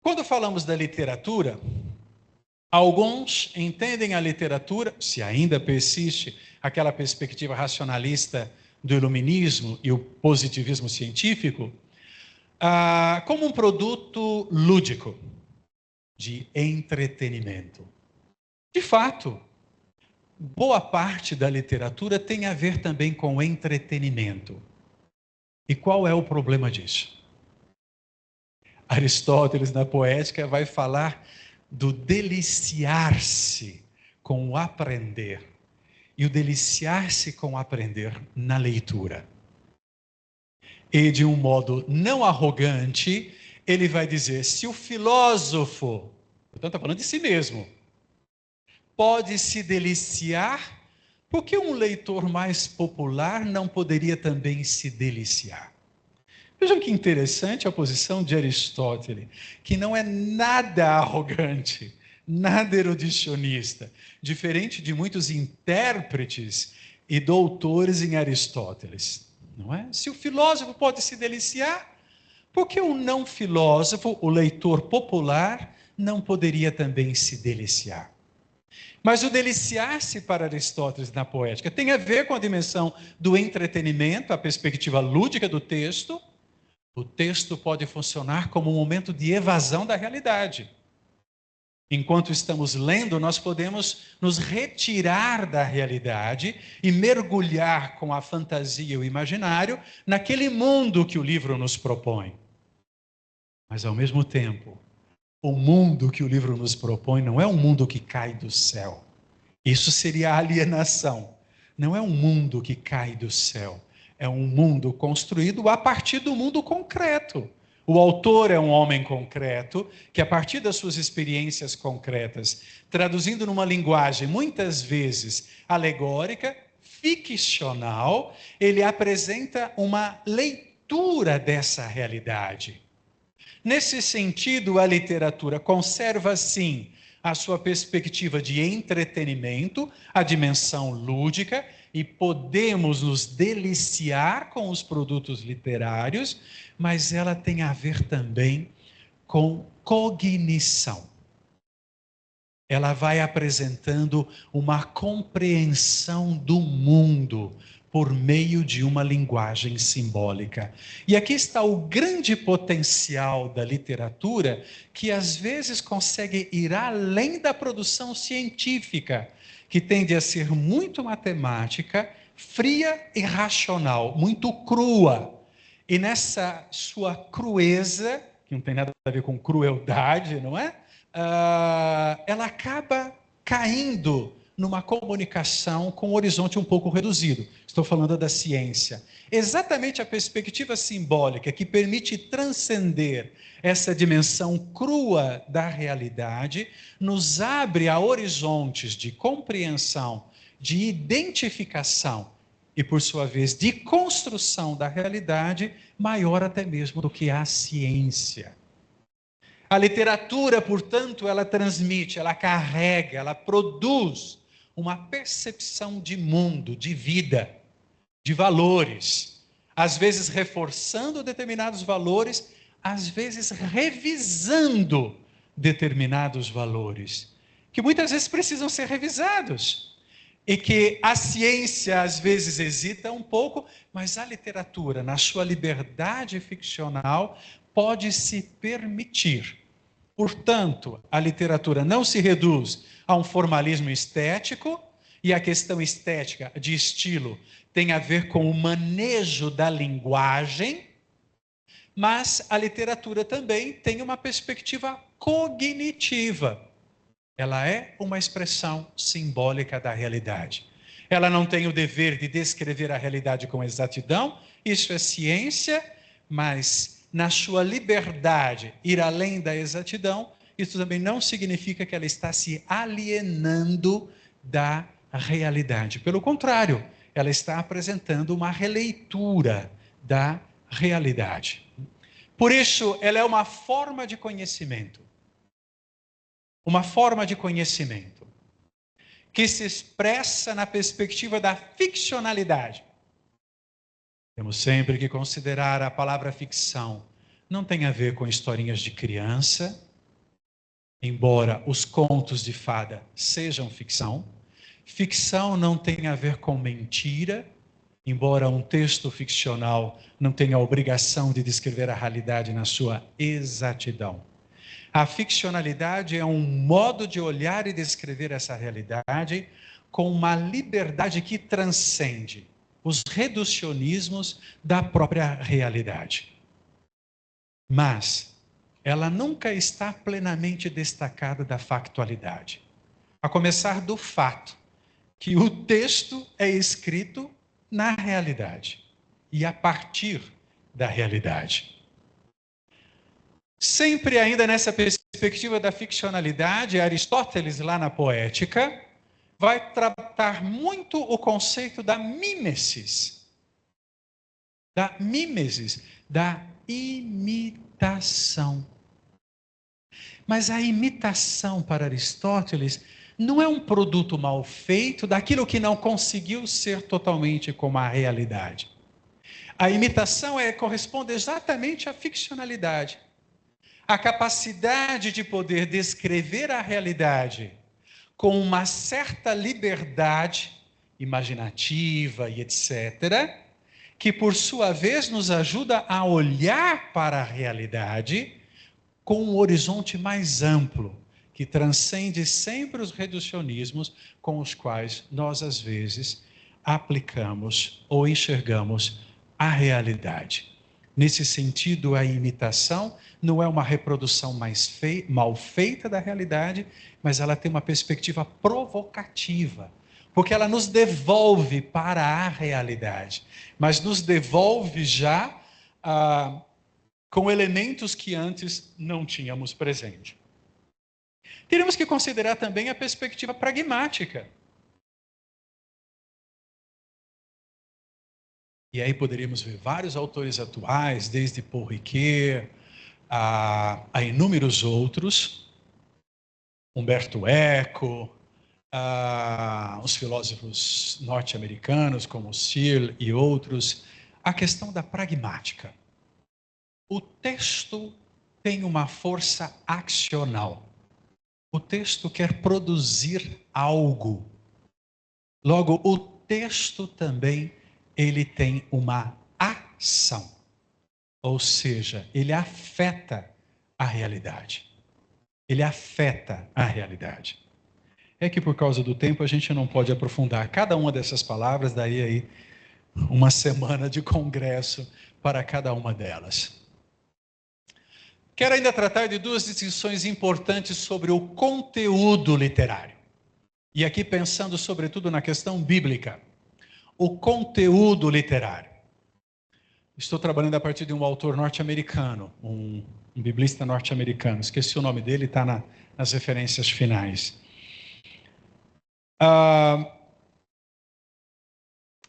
Quando falamos da literatura, alguns entendem a literatura, se ainda persiste aquela perspectiva racionalista do iluminismo e o positivismo científico, como um produto lúdico, de entretenimento. De fato, boa parte da literatura tem a ver também com entretenimento. E qual é o problema disso? Aristóteles, na Poética, vai falar do deliciar-se com o aprender. E o deliciar-se com o aprender na leitura. E de um modo não arrogante, ele vai dizer, se o filósofo, portanto está falando de si mesmo, pode se deliciar, por que um leitor mais popular não poderia também se deliciar? Vejam que interessante a posição de Aristóteles, que não é nada arrogante, nada erudicionista, diferente de muitos intérpretes e doutores em Aristóteles, não é? Se o filósofo pode se deliciar, por que o não filósofo, o leitor popular, não poderia também se deliciar? Mas o deliciar-se para Aristóteles na Poética tem a ver com a dimensão do entretenimento, a perspectiva lúdica do texto. O texto pode funcionar como um momento de evasão da realidade. Enquanto estamos lendo, nós podemos nos retirar da realidade e mergulhar com a fantasia e o imaginário naquele mundo que o livro nos propõe. Mas, ao mesmo tempo, o mundo que o livro nos propõe não é um mundo que cai do céu. Isso seria alienação. Não é um mundo que cai do céu. É um mundo construído a partir do mundo concreto. O autor é um homem concreto, que a partir das suas experiências concretas, traduzindo numa linguagem muitas vezes alegórica, ficcional, ele apresenta uma leitura dessa realidade. Nesse sentido, a literatura conserva, sim, a sua perspectiva de entretenimento, a dimensão lúdica, e podemos nos deliciar com os produtos literários, mas ela tem a ver também com cognição. Ela vai apresentando uma compreensão do mundo por meio de uma linguagem simbólica. E aqui está o grande potencial da literatura, que às vezes consegue ir além da produção científica, que tende a ser muito matemática, fria e racional, muito crua. E nessa sua crueza, que não tem nada a ver com crueldade, não é? Ela acaba caindo numa comunicação com um horizonte um pouco reduzido. Estou falando da ciência. Exatamente a perspectiva simbólica que permite transcender essa dimensão crua da realidade, nos abre a horizontes de compreensão, de identificação e, por sua vez, de construção da realidade, maior até mesmo do que a ciência. A literatura, portanto, ela transmite, ela carrega, ela produz uma percepção de mundo, de vida, de valores, às vezes reforçando determinados valores, às vezes revisando determinados valores, que muitas vezes precisam ser revisados, e que a ciência às vezes hesita um pouco, mas a literatura, na sua liberdade ficcional, pode se permitir. Portanto, a literatura não se reduz a um formalismo estético, e a questão estética de estilo tem a ver com o manejo da linguagem, mas a literatura também tem uma perspectiva cognitiva. Ela é uma expressão simbólica da realidade. Ela não tem o dever de descrever a realidade com exatidão, isso é ciência, mas na sua liberdade, ir além da exatidão, isso também não significa que ela está se alienando da realidade. Pelo contrário, ela está apresentando uma releitura da realidade. Por isso, ela é uma forma de conhecimento. Uma forma de conhecimento que se expressa na perspectiva da ficcionalidade. Temos sempre que considerar a palavra ficção. Não tem a ver com historinhas de criança, embora os contos de fada sejam ficção. Ficção não tem a ver com mentira, embora um texto ficcional não tenha a obrigação de descrever a realidade na sua exatidão. A ficcionalidade é um modo de olhar e descrever essa realidade com uma liberdade que transcende os reducionismos da própria realidade. Mas ela nunca está plenamente destacada da factualidade. A começar do fato que o texto é escrito na realidade e a partir da realidade. Sempre ainda nessa perspectiva da ficcionalidade, Aristóteles, lá na Poética, vai tratar muito o conceito da mímesis. Da mímesis, da imitação. Mas a imitação, para Aristóteles, não é um produto mal feito daquilo que não conseguiu ser totalmente como a realidade. A imitação corresponde exatamente à ficcionalidade. A capacidade de poder descrever a realidade com uma certa liberdade imaginativa e etc., que por sua vez nos ajuda a olhar para a realidade com um horizonte mais amplo, que transcende sempre os reducionismos com os quais nós, às vezes, aplicamos ou enxergamos a realidade. Nesse sentido, a imitação não é uma reprodução mal feita da realidade, mas ela tem uma perspectiva provocativa, porque ela nos devolve para a realidade, mas nos devolve já com elementos que antes não tínhamos presente. Teremos que considerar também a perspectiva pragmática. E aí poderíamos ver vários autores atuais, desde Paul Ricoeur a inúmeros outros, Humberto Eco, os filósofos norte-americanos como Searle e outros, a questão da pragmática. O texto tem uma força accional. O texto quer produzir algo. Logo, o texto também ele tem uma ação, ou seja, ele afeta a realidade. Ele afeta a realidade. É que por causa do tempo a gente não pode aprofundar cada uma dessas palavras, daí aí uma semana de congresso para cada uma delas. Quero ainda tratar de duas distinções importantes sobre o conteúdo literário. E aqui pensando sobretudo na questão bíblica. O conteúdo literário. Estou trabalhando a partir de um autor norte-americano, um biblista norte-americano. Esqueci o nome dele, está nas referências finais.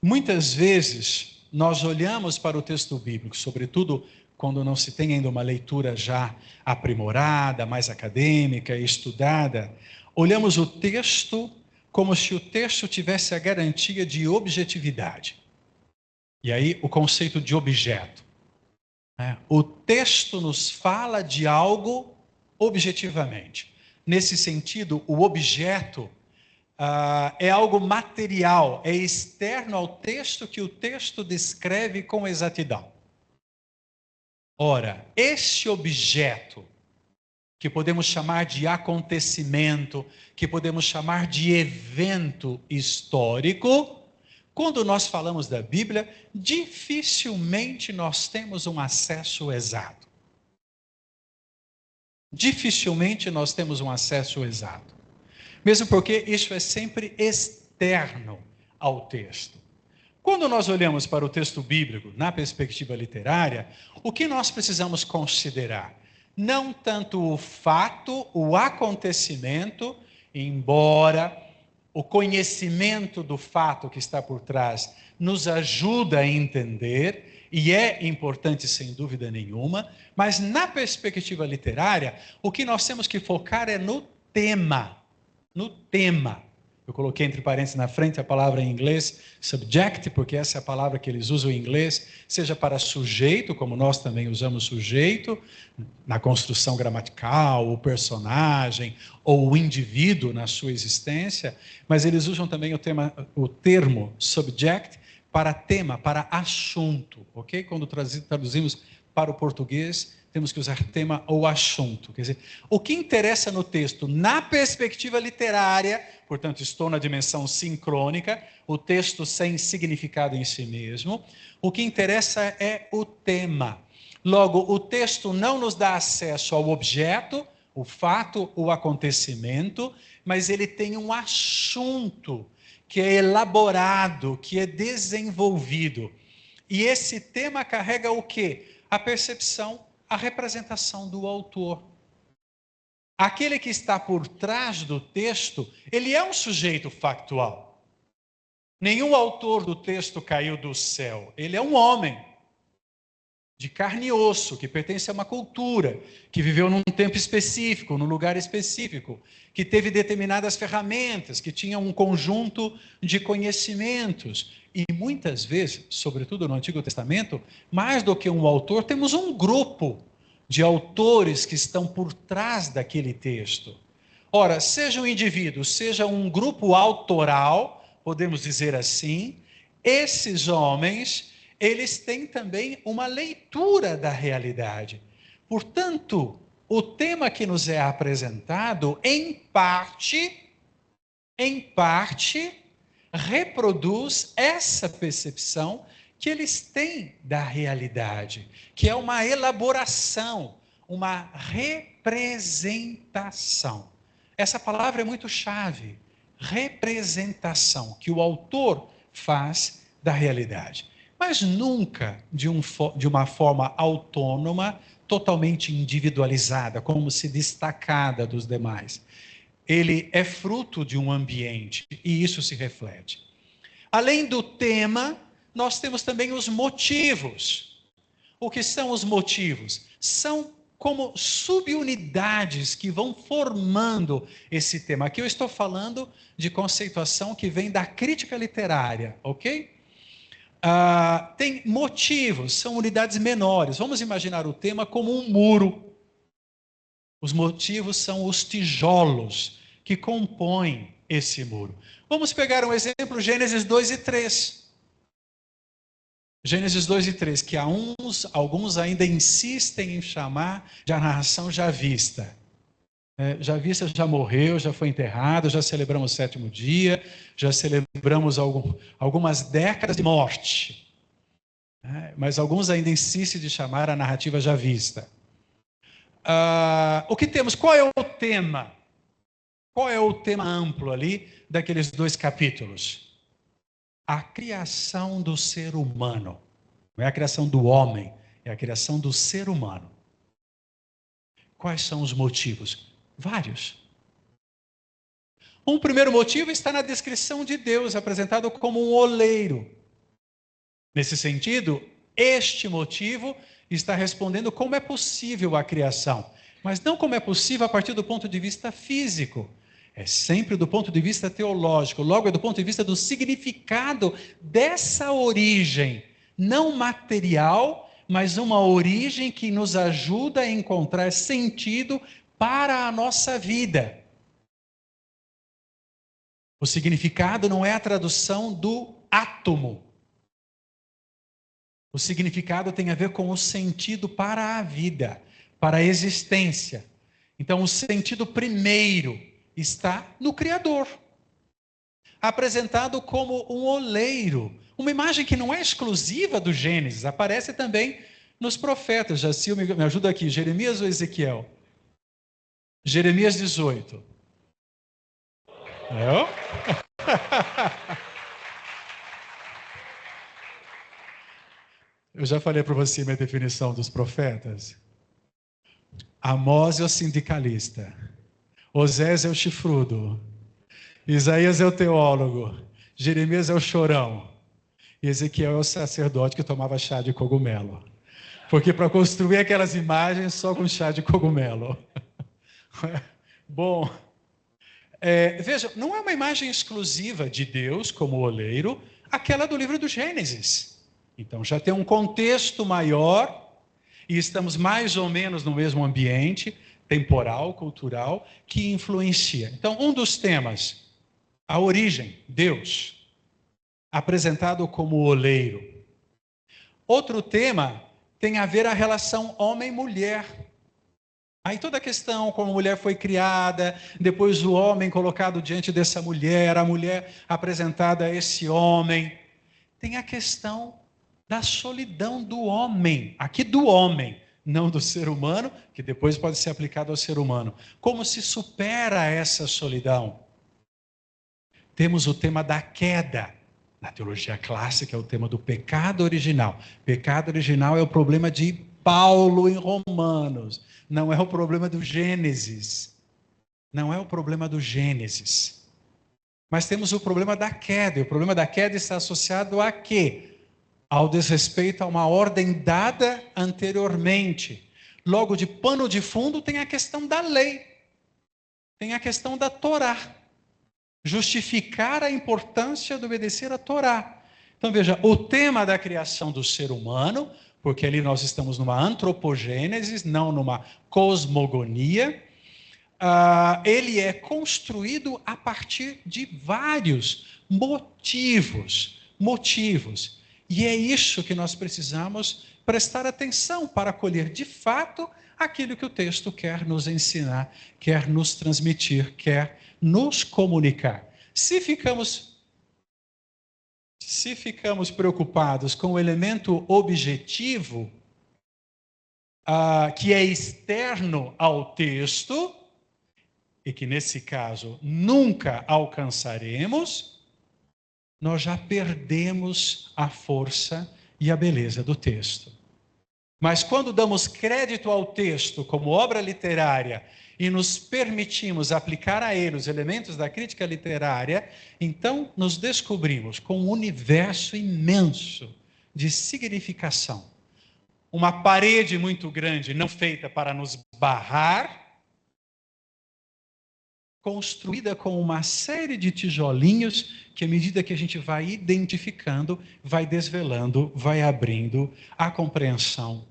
Muitas vezes nós olhamos para o texto bíblico, sobretudo quando não se tem ainda uma leitura já aprimorada, mais acadêmica e estudada, olhamos o texto como se o texto tivesse a garantia de objetividade. E aí o conceito de objeto. O texto nos fala de algo objetivamente. Nesse sentido, o objeto é algo material, é externo ao texto que o texto descreve com exatidão. Ora, esse objeto, que podemos chamar de acontecimento, que podemos chamar de evento histórico, quando nós falamos da Bíblia, dificilmente nós temos um acesso exato. Dificilmente nós temos um acesso exato. Mesmo porque isso é sempre externo ao texto. Quando nós olhamos para o texto bíblico, na perspectiva literária, o que nós precisamos considerar? não tanto o fato, o acontecimento, embora o conhecimento do fato que está por trás nos ajuda a entender, e é importante sem dúvida nenhuma, mas na perspectiva literária, o que nós temos que focar é no tema. No tema. Eu coloquei entre parênteses na frente a palavra em inglês subject, porque essa é a palavra que eles usam em inglês, seja para sujeito, como nós também usamos sujeito, na construção gramatical, o personagem, ou o indivíduo na sua existência, mas eles usam também o termo subject para tema, para assunto, ok? Quando traduzimos para o português, temos que usar tema ou assunto. Quer dizer, o que interessa no texto, na perspectiva literária, portanto, estou na dimensão sincrônica, o texto sem significado em si mesmo, o que interessa é o tema. Logo, o texto não nos dá acesso ao objeto, o fato, o acontecimento, mas ele tem um assunto que é elaborado, que é desenvolvido. E esse tema carrega o quê? A percepção, a representação do autor. Aquele que está por trás do texto, ele é um sujeito factual. Nenhum autor do texto caiu do céu. Ele é um homem de carne e osso, que pertence a uma cultura, que viveu num tempo específico, num lugar específico, que teve determinadas ferramentas, que tinha um conjunto de conhecimentos. E muitas vezes, sobretudo no Antigo Testamento, mais do que um autor, temos um grupo de autores que estão por trás daquele texto. Ora, seja um indivíduo, seja um grupo autoral, podemos dizer assim, esses homens, eles têm também uma leitura da realidade. Portanto, o tema que nos é apresentado, em parte, reproduz essa percepção que eles têm da realidade, que é uma elaboração, uma representação. Essa palavra é muito chave, representação, que o autor faz da realidade. Mas nunca de uma forma autônoma, totalmente individualizada, como se destacada dos demais. Ele é fruto de um ambiente e isso se reflete. Além do tema, nós temos também os motivos. O que são os motivos? São como subunidades que vão formando esse tema. Aqui eu estou falando de conceituação que vem da crítica literária, ok? Tem motivos, são unidades menores. Vamos imaginar o tema como um muro. Os motivos são os tijolos que compõem esse muro. Vamos pegar um exemplo, Gênesis 2 e 3. Gênesis 2 e 3, que alguns ainda insistem em chamar de a narração já vista. Javista já morreu, já foi enterrado, já celebramos o 7º dia, já celebramos algumas décadas de morte. Mas alguns ainda insistem de chamar a narrativa já vista. O que temos? Qual é o tema? Qual é o tema amplo ali daqueles 2 capítulos? A criação do ser humano. Não é a criação do homem, é a criação do ser humano. Quais são os motivos? Vários. Um primeiro motivo está na descrição de Deus, apresentado como um oleiro. Nesse sentido, este motivo está respondendo como é possível a criação, mas não como é possível a partir do ponto de vista físico. É sempre do ponto de vista teológico, logo é do ponto de vista do significado dessa origem, não material, mas uma origem que nos ajuda a encontrar sentido para a nossa vida. O significado não é a tradução do átomo. O significado tem a ver com o sentido para a vida, para a existência. Então, o sentido primeiro está no Criador, apresentado como um oleiro, uma imagem que não é exclusiva do Gênesis, aparece também nos profetas. Jacil, me ajuda aqui, Jeremias ou Ezequiel? Jeremias 18. Eu já falei para você minha definição dos profetas. Amós é o sindicalista, Osés é o chifrudo, Isaías é o teólogo, Jeremias é o chorão, e Ezequiel é o sacerdote que tomava chá de cogumelo. Porque para construir aquelas imagens só com chá de cogumelo. Bom, veja, não é uma imagem exclusiva de Deus como oleiro, aquela do livro do Gênesis. Então já tem um contexto maior, e estamos mais ou menos no mesmo ambiente, temporal, cultural, que influencia. Então, um dos temas, a origem, Deus, apresentado como oleiro. Outro tema tem a ver a relação homem-mulher. Aí toda a questão, como a mulher foi criada, depois o homem colocado diante dessa mulher, a mulher apresentada a esse homem. Tem a questão da solidão do homem, aqui do homem, não do ser humano, que depois pode ser aplicado ao ser humano. Como se supera essa solidão? Temos o tema da queda. Na teologia clássica é o tema do pecado original. Pecado original é o problema de Paulo em Romanos. Não é o problema do Gênesis. Não é o problema do Gênesis. Mas temos o problema da queda. E o problema da queda está associado a quê? Ao desrespeito a uma ordem dada anteriormente. Logo, de pano de fundo, tem a questão da lei. Tem a questão da Torá. Justificar a importância de obedecer a Torá. Então, veja, o tema da criação do ser humano, porque ali nós estamos numa antropogênese, não numa cosmogonia, ele é construído a partir de vários motivos. E é isso que nós precisamos prestar atenção para colher de fato aquilo que o texto quer nos ensinar, quer nos transmitir, quer nos comunicar. Se ficamos preocupados com o elemento objetivo, que é externo ao texto, e que nesse caso nunca alcançaremos, nós já perdemos a força e a beleza do texto. Mas quando damos crédito ao texto como obra literária e nos permitimos aplicar a ele os elementos da crítica literária, então nos descobrimos com um universo imenso de significação. Uma parede muito grande, não feita para nos barrar, construída com uma série de tijolinhos que, à medida que a gente vai identificando, vai desvelando, vai abrindo a compreensão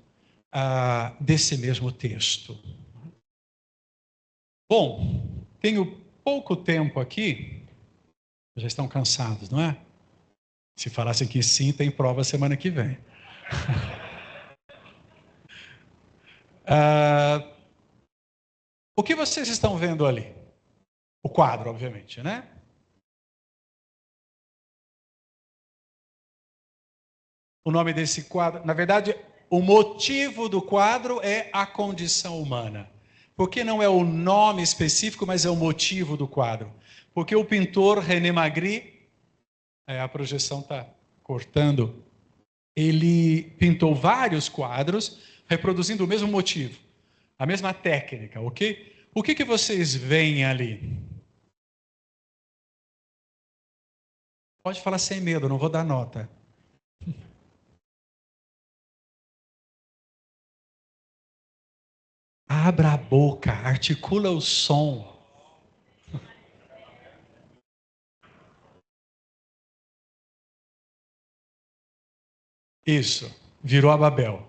desse mesmo texto. Bom, tenho pouco tempo aqui. Já estão cansados, não é? Se falassem que sim, tem prova semana que vem. O que vocês estão vendo ali? O quadro, obviamente, né? O nome desse quadro, na verdade, o motivo do quadro é a condição humana. Porque não é o nome específico, mas é o motivo do quadro. Porque o pintor René Magritte, a projeção está cortando, ele pintou vários quadros reproduzindo o mesmo motivo, a mesma técnica, ok? O que vocês veem ali? Pode falar sem medo, não vou dar nota. Abra a boca, articula o som. Isso, virou a Babel.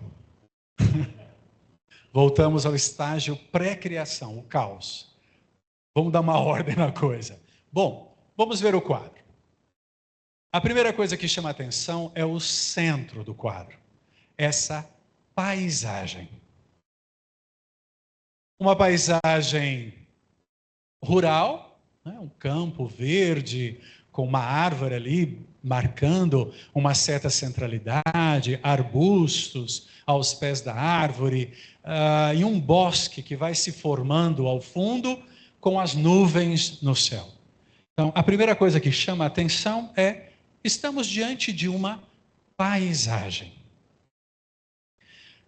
Voltamos ao estágio pré-criação, o caos. Vamos dar uma ordem na coisa. Bom, vamos ver o quadro. A primeira coisa que chama a atenção é o centro do quadro. Essa paisagem. Uma paisagem rural, né? Um campo verde, com uma árvore ali marcando uma certa centralidade, arbustos aos pés da árvore, e um bosque que vai se formando ao fundo com as nuvens no céu. Então, a primeira coisa que chama a atenção é: estamos diante de uma paisagem.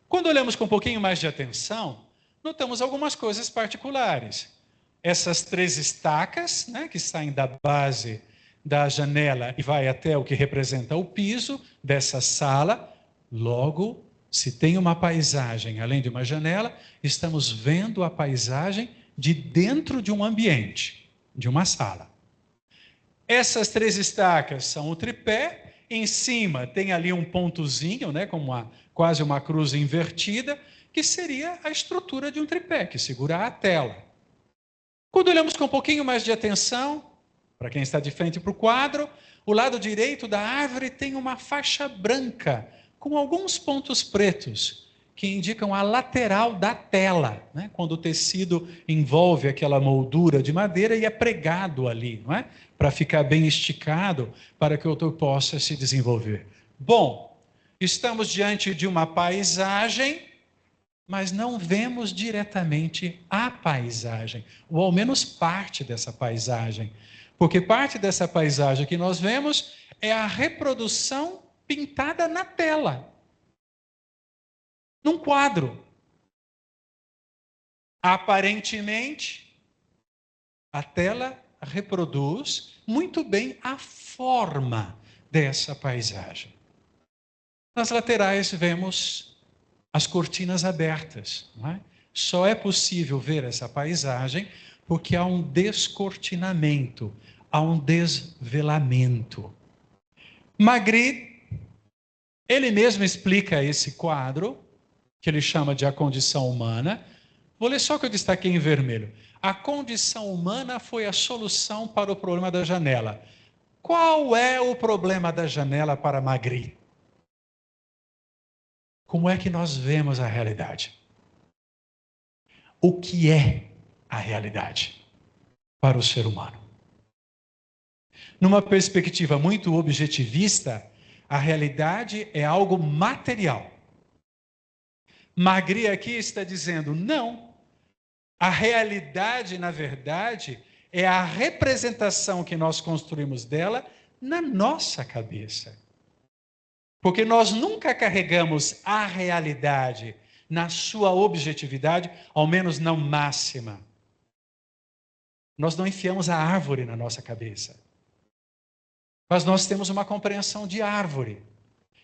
Quando olhamos com um pouquinho mais de atenção, notamos algumas coisas particulares. Essas 3 estacas, né, que saem da base da janela e vai até o que representa o piso dessa sala. Logo, se tem uma paisagem além de uma janela, estamos vendo a paisagem de dentro de um ambiente, de uma sala. Essas 3 estacas são o tripé, em cima tem ali um pontozinho, né, como quase uma cruz invertida, que seria a estrutura de um tripé, que segura a tela. Quando olhamos com um pouquinho mais de atenção, para quem está de frente para o quadro, o lado direito da árvore tem uma faixa branca, com alguns pontos pretos, que indicam a lateral da tela, né? Quando o tecido envolve aquela moldura de madeira e é pregado ali, não é? Para ficar bem esticado, para que o autor possa se desenvolver. Bom, estamos diante de uma paisagem, mas não vemos diretamente a paisagem, ou ao menos parte dessa paisagem. Porque parte dessa paisagem que nós vemos é a reprodução pintada na tela, num quadro. Aparentemente, a tela reproduz muito bem a forma dessa paisagem. Nas laterais vemos as cortinas abertas, não é? Só é possível ver essa paisagem porque há um descortinamento, há um desvelamento. Magritte, ele mesmo explica esse quadro, que ele chama de A Condição Humana. Vou ler só o que eu destaquei em vermelho. A condição humana foi a solução para o problema da janela. Qual é o problema da janela para Magritte? Como é que nós vemos a realidade? O que é a realidade para o ser humano? Numa perspectiva muito objetivista, a realidade é algo material. Magritte aqui está dizendo, não. A realidade, na verdade, é a representação que nós construímos dela na nossa cabeça. Porque nós nunca carregamos a realidade na sua objetividade, ao menos não máxima. Nós não enfiamos a árvore na nossa cabeça. Mas nós temos uma compreensão de árvore,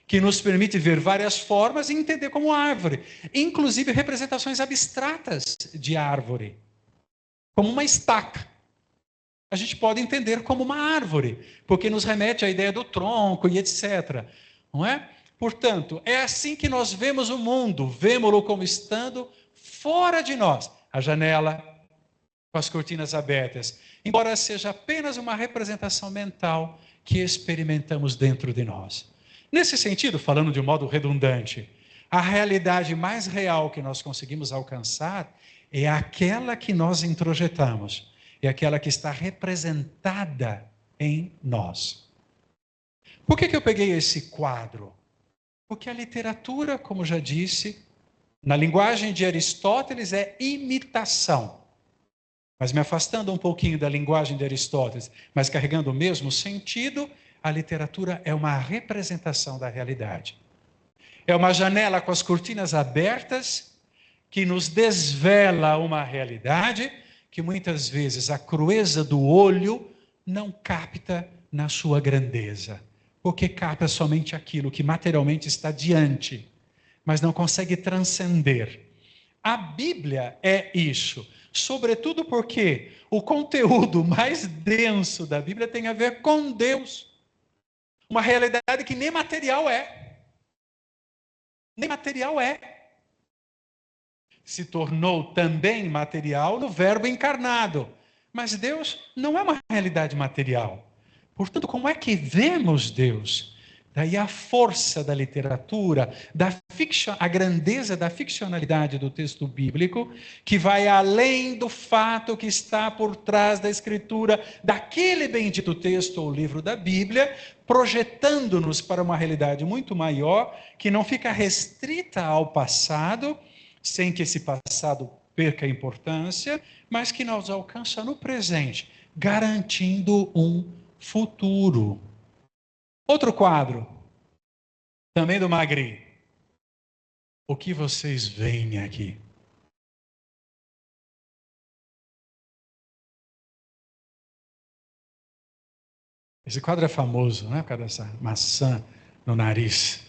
que nos permite ver várias formas e entender como árvore, inclusive representações abstratas de árvore, como uma estaca. A gente pode entender como uma árvore, porque nos remete à ideia do tronco e etc. Não é? Portanto, é assim que nós vemos o mundo, vemos-lo como estando fora de nós. A janela, com as cortinas abertas, embora seja apenas uma representação mental que experimentamos dentro de nós. Nesse sentido, falando de um modo redundante, a realidade mais real que nós conseguimos alcançar é aquela que nós introjetamos, é aquela que está representada em nós. Por que eu peguei esse quadro? Porque a literatura, como já disse, na linguagem de Aristóteles é imitação. Mas me afastando um pouquinho da linguagem de Aristóteles, mas carregando o mesmo sentido, a literatura é uma representação da realidade. É uma janela com as cortinas abertas que nos desvela uma realidade que muitas vezes a crueza do olho não capta na sua grandeza, porque capta somente aquilo que materialmente está diante, mas não consegue transcender. A Bíblia é isso, sobretudo porque o conteúdo mais denso da Bíblia tem a ver com Deus. Uma realidade que nem material é. Nem material é. Se tornou também material no Verbo encarnado. Mas Deus não é uma realidade material. Portanto, como é que vemos Deus? Daí a força da literatura, a grandeza da ficcionalidade do texto bíblico, que vai além do fato que está por trás da escritura daquele bendito texto ou livro da Bíblia, projetando-nos para uma realidade muito maior, que não fica restrita ao passado, sem que esse passado perca a importância, mas que nos alcança no presente, garantindo um futuro. Outro quadro, também do Magritte. O que vocês veem aqui? Esse quadro é famoso, né? Por causa dessa maçã no nariz.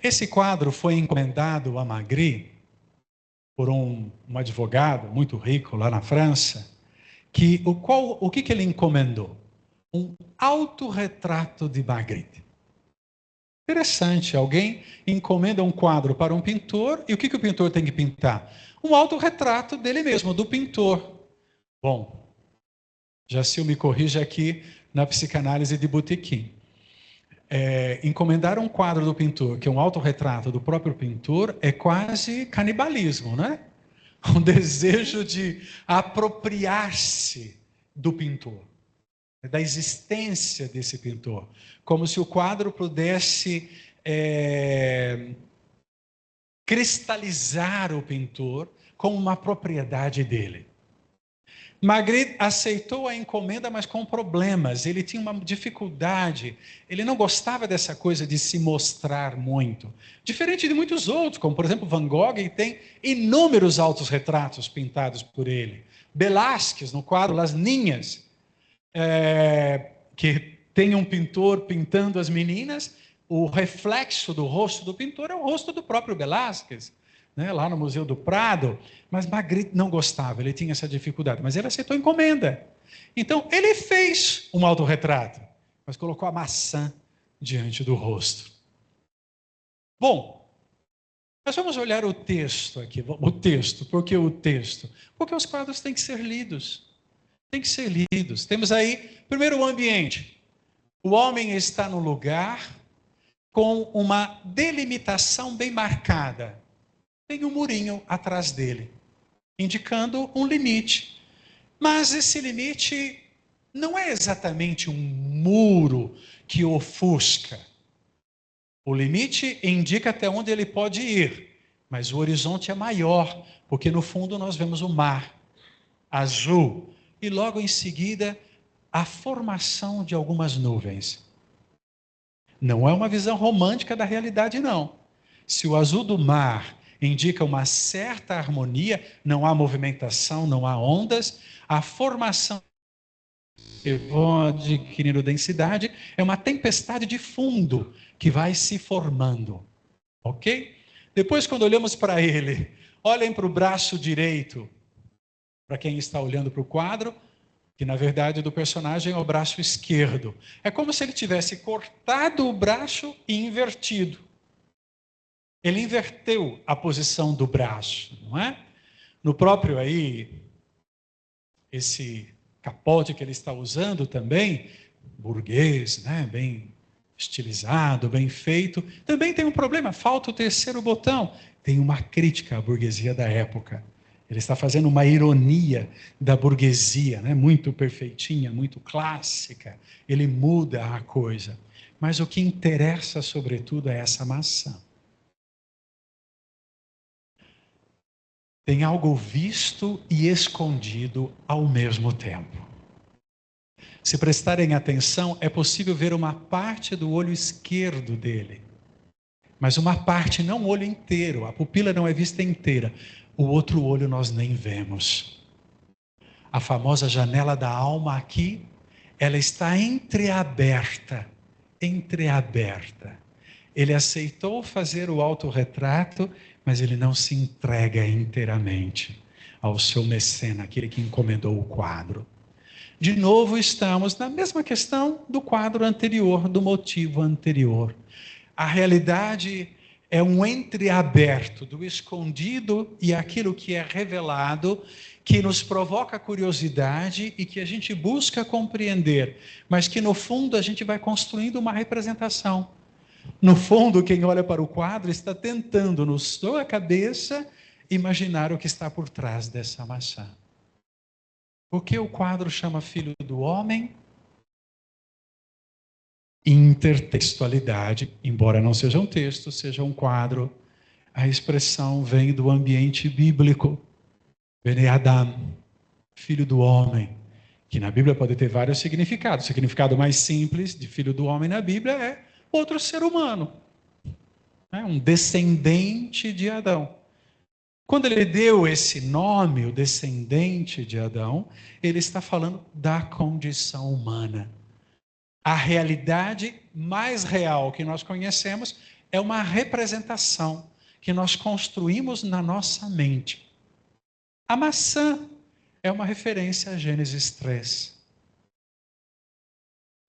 Esse quadro foi encomendado a Magritte por um advogado muito rico lá na França, o que ele encomendou? Um autorretrato de Magritte. Interessante, alguém encomenda um quadro para um pintor, e o que o pintor tem que pintar? Um autorretrato dele mesmo, do pintor. Bom, Jacil me corrija aqui na psicanálise de Botequim. Encomendar um quadro do pintor, que é um autorretrato do próprio pintor, é quase canibalismo, né? Um desejo de apropriar-se do pintor, da existência desse pintor, como se o quadro pudesse cristalizar o pintor como uma propriedade dele. Magritte aceitou a encomenda, mas com problemas. Ele tinha uma dificuldade. Ele não gostava dessa coisa de se mostrar muito. Diferente de muitos outros, como, por exemplo, Van Gogh, que tem inúmeros autorretratos pintados por ele. Velázquez, no quadro Las Niñas, que tem um pintor pintando as meninas, o reflexo do rosto do pintor é o rosto do próprio Velázquez, né, lá no Museu do Prado. Mas Magritte não gostava, ele tinha essa dificuldade, mas ele aceitou a encomenda. Então, ele fez um autorretrato, mas colocou a maçã diante do rosto. Bom, nós vamos olhar o texto aqui. O texto, por que o texto? Porque os quadros têm que ser lidos. Tem que ser lidos. Temos aí, primeiro, o ambiente. O homem está no lugar com uma delimitação bem marcada. Tem um murinho atrás dele, indicando um limite. Mas esse limite não é exatamente um muro que ofusca. O limite indica até onde ele pode ir, mas o horizonte é maior, porque no fundo nós vemos o mar azul e logo em seguida a formação de algumas nuvens. Não é uma visão romântica da realidade, não. Se o azul do mar indica uma certa harmonia, não há movimentação, não há ondas, a formação que vão adquirindo densidade é uma tempestade de fundo que vai se formando, ok? Depois, quando olhamos para ele, olhem para o braço direito, para quem está olhando para o quadro, que na verdade do personagem é o braço esquerdo. É como se ele tivesse cortado o braço e invertido. Ele inverteu a posição do braço, não é? No próprio aí, esse capote que ele está usando também, burguês, né? Bem estilizado, bem feito, também tem um problema, falta o terceiro botão. Tem uma crítica à burguesia da época. Ele está fazendo uma ironia da burguesia, né? Muito perfeitinha, muito clássica. Ele muda a coisa. Mas o que interessa, sobretudo, é essa maçã. Tem algo visto e escondido ao mesmo tempo. Se prestarem atenção, é possível ver uma parte do olho esquerdo dele. Mas uma parte, não o olho inteiro. A pupila não é vista inteira. O outro olho nós nem vemos. A famosa janela da alma aqui, ela está entreaberta. Entreaberta. Ele aceitou fazer o autorretrato, mas ele não se entrega inteiramente ao seu mecena, aquele que encomendou o quadro. De novo, estamos na mesma questão do quadro anterior, do motivo anterior. A realidade é um entreaberto do escondido e aquilo que é revelado, que nos provoca curiosidade e que a gente busca compreender, mas que no fundo a gente vai construindo uma representação. No fundo, quem olha para o quadro está tentando, na sua cabeça, imaginar o que está por trás dessa maçã. Por que o quadro chama Filho do Homem? Intertextualidade, embora não seja um texto, seja um quadro, a expressão vem do ambiente bíblico. Bene Adam, Filho do Homem, que na Bíblia pode ter vários significados. O significado mais simples de Filho do Homem na Bíblia é outro ser humano, um descendente de Adão. Quando ele deu esse nome, o descendente de Adão, ele está falando da condição humana. A realidade mais real que nós conhecemos é uma representação que nós construímos na nossa mente. A maçã é uma referência a Gênesis 3.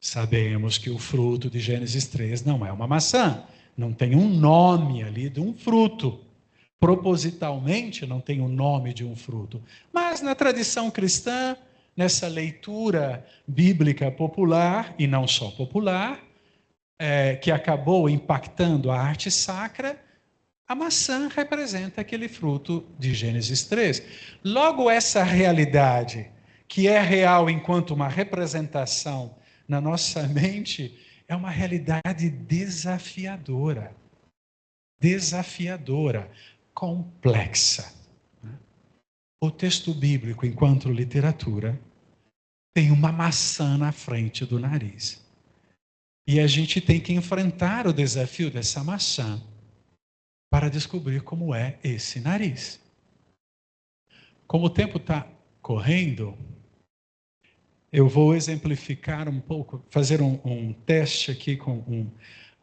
Sabemos que o fruto de Gênesis 3 não é uma maçã, não tem um nome ali de um fruto. Propositalmente não tem o nome de um fruto. Mas na tradição cristã, nessa leitura bíblica popular, e não só popular, que acabou impactando a arte sacra, a maçã representa aquele fruto de Gênesis 3. Logo, essa realidade, que é real enquanto uma representação na nossa mente, é uma realidade desafiadora. Desafiadora, complexa. O texto bíblico, enquanto literatura, tem uma maçã na frente do nariz. E a gente tem que enfrentar o desafio dessa maçã para descobrir como é esse nariz. Como o tempo está correndo, eu vou exemplificar um pouco, fazer um teste aqui com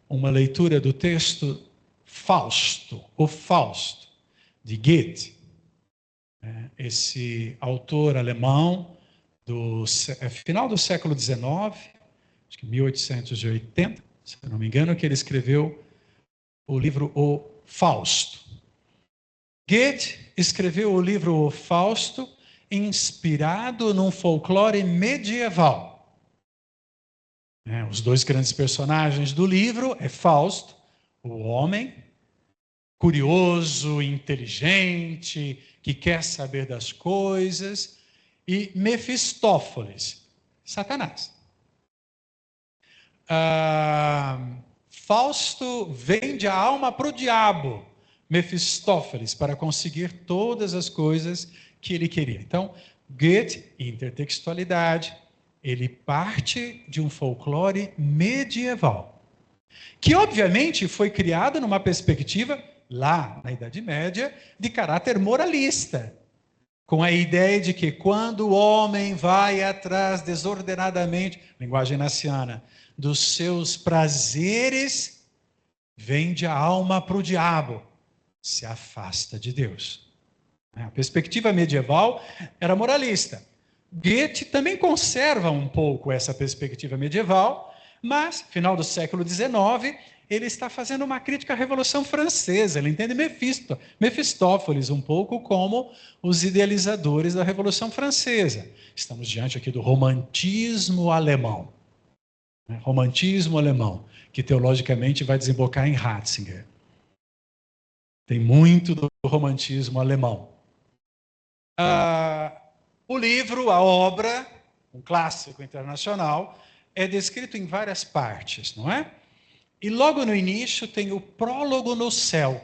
uma leitura do texto Fausto, o Fausto, de Goethe. Esse autor alemão do final do século XIX, acho que 1880, se eu não me engano, que ele escreveu o livro O Fausto. Goethe escreveu o livro O Fausto inspirado num folclore medieval. Os dois grandes personagens do livro é Fausto, o homem curioso, inteligente, que quer saber das coisas, e Mefistófeles, Satanás. Fausto vende a alma para o diabo, Mefistófeles, para conseguir todas as coisas que ele queria. Então, Goethe, intertextualidade, ele parte de um folclore medieval, que obviamente foi criado numa perspectiva, lá na Idade Média, de caráter moralista, com a ideia de que quando o homem vai atrás desordenadamente, linguagem naciana, dos seus prazeres, vende a alma para o diabo, se afasta de Deus. A perspectiva medieval era moralista. Goethe também conserva um pouco essa perspectiva medieval, mas, final do século XIX, ele está fazendo uma crítica à Revolução Francesa. Ele entende Mefistófeles um pouco como os idealizadores da Revolução Francesa. Estamos diante aqui do romantismo alemão. Romantismo alemão, que teologicamente vai desembocar em Ratzinger. Tem muito do romantismo alemão. O livro, a obra, um clássico internacional, é descrito em várias partes, não é? E logo no início tem o prólogo no céu.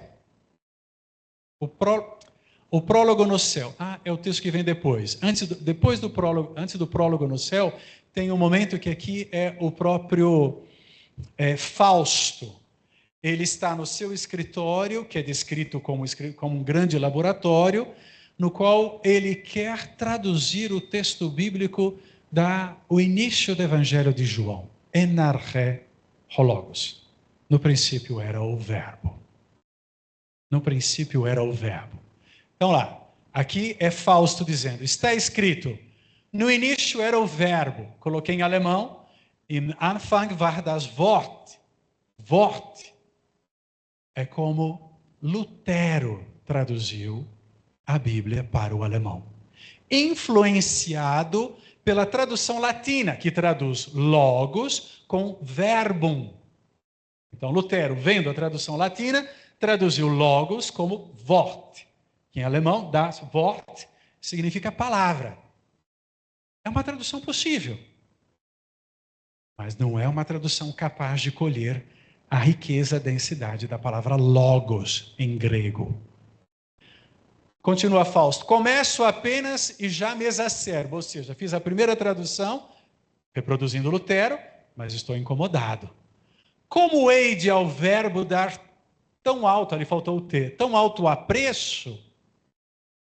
O prólogo no céu. É o texto que vem depois. Antes do prólogo no céu, tem um momento que aqui é o próprio Fausto. Ele está no seu escritório, que é descrito como um grande laboratório, no qual ele quer traduzir o texto bíblico o início do Evangelho de João. Enarche hologos. No princípio era o verbo. No princípio era o verbo. Então lá, aqui é Fausto dizendo, está escrito, no início era o verbo, coloquei em alemão, im Anfang war das Wort. Wort é como Lutero traduziu a Bíblia para o alemão. Influenciado pela tradução latina, que traduz logos com verbum. Então, Lutero, vendo a tradução latina, traduziu logos como Wort, que em alemão, das Wort, significa palavra. É uma tradução possível, mas não é uma tradução capaz de colher a riqueza, a densidade da palavra logos em grego. Continua Fausto, começo apenas e já me exacerbo, ou seja, fiz a primeira tradução, reproduzindo Lutero, mas estou incomodado. Como hei de ao verbo dar tão alto, ali faltou o T, tão alto apreço,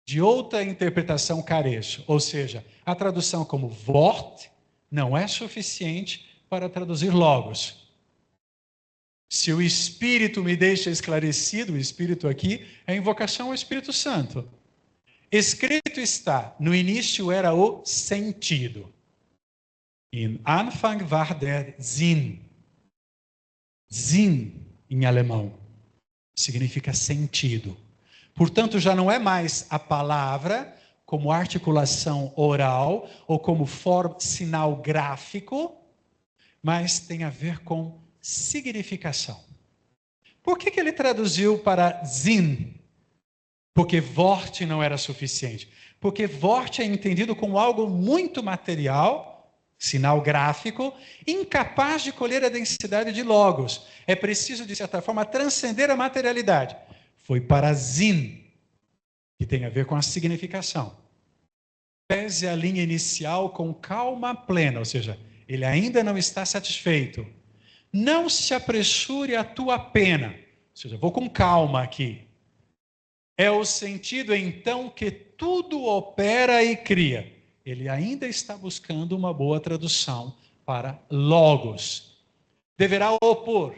de outra interpretação careço. Ou seja, a tradução como Wort não é suficiente para traduzir logos. Se o Espírito me deixa esclarecido, o Espírito aqui é a invocação ao Espírito Santo. Escrito está, no início era o sentido. In Anfang war der Sinn. Sinn, em alemão, significa sentido. Portanto, já não é mais a palavra como articulação oral ou como sinal gráfico, mas tem a ver com significação. Por que ele traduziu para Sinn? Porque Wort não era suficiente. Porque Wort é entendido como algo muito material, sinal gráfico, incapaz de colher a densidade de logos. É preciso, de certa forma, transcender a materialidade. Foi para Sinn, que tem a ver com a significação. Pese a linha inicial com calma plena, ou seja, ele ainda não está satisfeito. Não se apressure a tua pena. Ou seja, vou com calma aqui. É o sentido, então, que tudo opera e cria. Ele ainda está buscando uma boa tradução para logos. Deverá opor.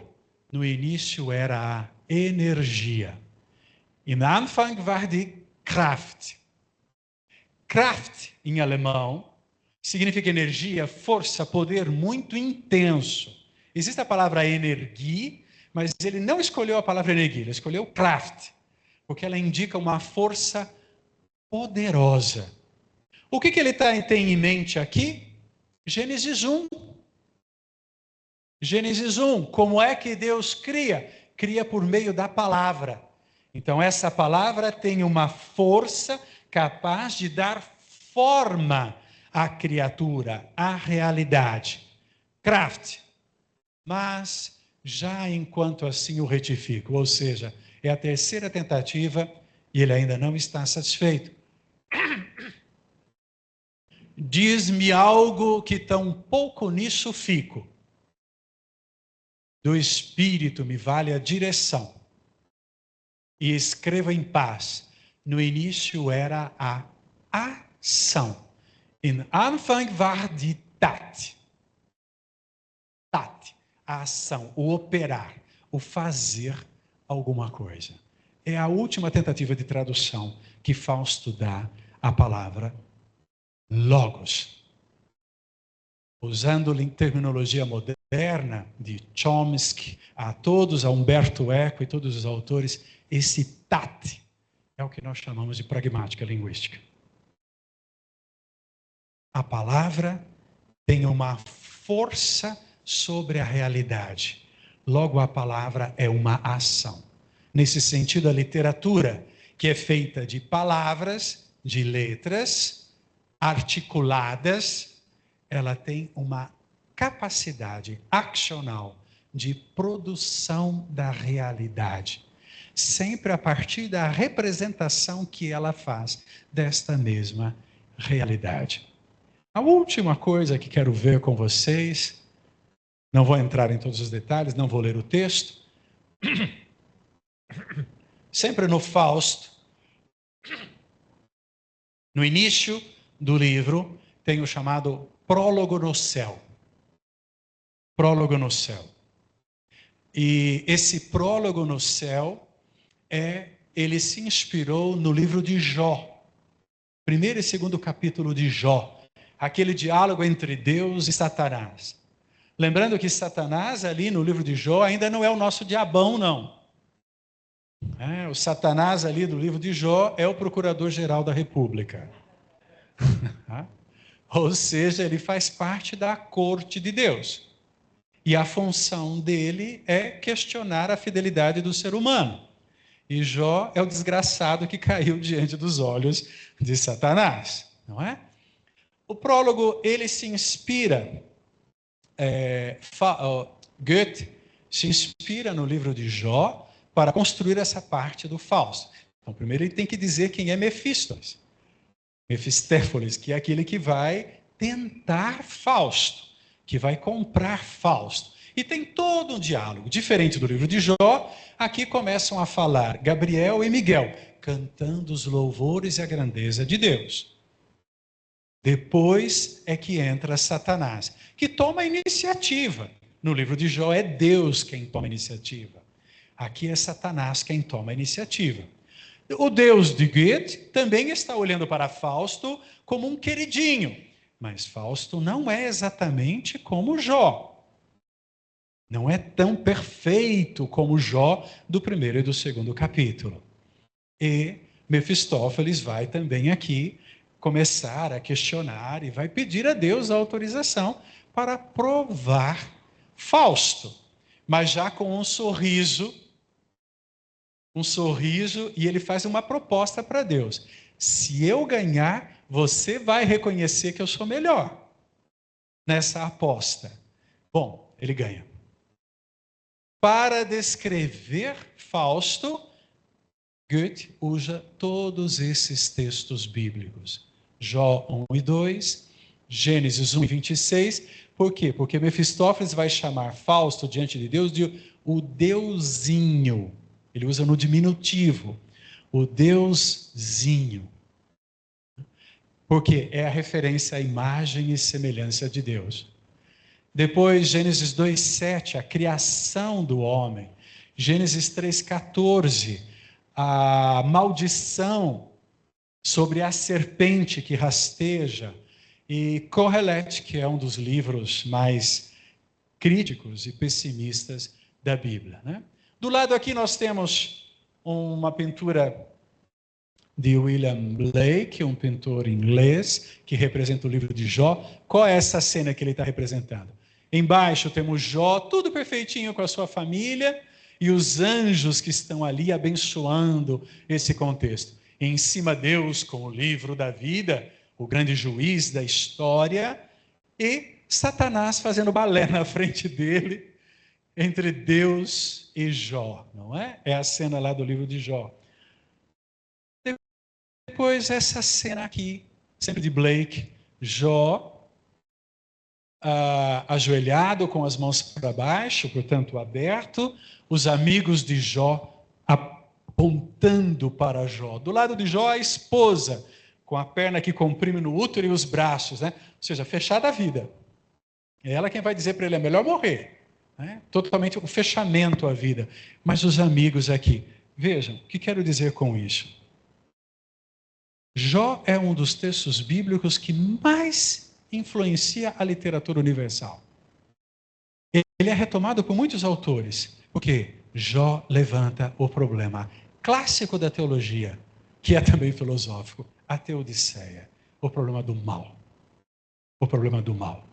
No início era a energia. In Anfang war die Kraft. Kraft, em alemão, significa energia, força, poder muito intenso. Existe a palavra energia, mas ele não escolheu a palavra energia, ele escolheu Kraft, porque ela indica uma força poderosa. O que ele tem em mente aqui? Gênesis 1. Gênesis 1, como é que Deus cria? Cria por meio da palavra. Então essa palavra tem uma força capaz de dar forma à criatura, à realidade. Kraft. Mas já enquanto assim o retifico, ou seja, é a terceira tentativa e ele ainda não está satisfeito. Diz-me algo que tão pouco nisso fico. Do Espírito me vale a direção. E escreva em paz. No início era a ação. In Anfang war die Tat. Tat. A ação, o operar, o fazer alguma coisa. É a última tentativa de tradução que Fausto dá à palavra logos. Usando terminologia moderna de Chomsky, a todos, a Humberto Eco e todos os autores, esse tat é o que nós chamamos de pragmática linguística. A palavra tem uma força sobre a realidade. Logo, a palavra é uma ação. Nesse sentido, a literatura, que é feita de palavras, de letras, articuladas, ela tem uma capacidade accional de produção da realidade. Sempre a partir da representação que ela faz desta mesma realidade. A última coisa que quero ver com vocês, não vou entrar em todos os detalhes, não vou ler o texto. Sempre no Fausto, no início do livro, tem o chamado prólogo no céu. Prólogo no céu. E esse prólogo no céu, ele se inspirou no livro de Jó. Primeiro e segundo capítulo de Jó. Aquele diálogo entre Deus e Satanás. Lembrando que Satanás, ali no livro de Jó, ainda não é o nosso diabão, não. O Satanás ali do livro de Jó é o procurador-geral da República. Ou seja, ele faz parte da corte de Deus. E a função dele é questionar a fidelidade do ser humano. E Jó é o desgraçado que caiu diante dos olhos de Satanás, não é? O prólogo, ele se inspira, Goethe se inspira no livro de Jó para construir essa parte do Fausto. Então, primeiro ele tem que dizer quem é Mefistófeles. Mefistófeles, que é aquele que vai tentar Fausto, que vai comprar Fausto. E tem todo um diálogo. Diferente do livro de Jó, aqui começam a falar Gabriel e Miguel, cantando os louvores e a grandeza de Deus. Depois é que entra Satanás, que toma a iniciativa. No livro de Jó é Deus quem toma a iniciativa. Aqui é Satanás quem toma a iniciativa. O Deus de Goethe também está olhando para Fausto como um queridinho. Mas Fausto não é exatamente como Jó. Não é tão perfeito como Jó do primeiro e do segundo capítulo. E Mefistófeles vai também aqui começar a questionar e vai pedir a Deus a autorização para provar Fausto. Mas já com um sorriso, e ele faz uma proposta para Deus. Se eu ganhar, você vai reconhecer que eu sou melhor nessa aposta. Bom, ele ganha. Para descrever Fausto, Goethe usa todos esses textos bíblicos. Jó 1 e 2, Gênesis 1 e 26. Por quê? Porque Mefistófeles vai chamar Fausto diante de Deus de o Deusinho. Ele usa no diminutivo, o Deusinho. Porque é a referência à imagem e semelhança de Deus. Depois, Gênesis 2:7, a criação do homem. Gênesis 3:14, a maldição sobre a serpente que rasteja. E Kohelet, que é um dos livros mais críticos e pessimistas da Bíblia, né? Do lado aqui nós temos uma pintura de William Blake, um pintor inglês, que representa o livro de Jó. Qual é essa cena que ele está representando? Embaixo temos Jó, tudo perfeitinho com a sua família, e os anjos que estão ali abençoando esse contexto. E em cima Deus com o livro da vida, o grande juiz da história, e Satanás fazendo balé na frente dele, entre Deus e Jó, não é? É a cena lá do livro de Jó. Depois essa cena aqui, sempre de Blake, Jó, ajoelhado com as mãos para baixo, portanto aberto, os amigos de Jó apontando para Jó. Do lado de Jó, a esposa, com a perna que comprime no útero e os braços, né? Ou seja, fechada a vida. É ela quem vai dizer para ele, é melhor morrer. Né? Totalmente o fechamento à vida. Mas os amigos aqui, vejam, o que quero dizer com isso? Jó é um dos textos bíblicos que mais influencia a literatura universal. Ele é retomado por muitos autores, porque Jó levanta o problema clássico da teologia, que é também filosófico, a teodiceia, o problema do mal. O problema do mal.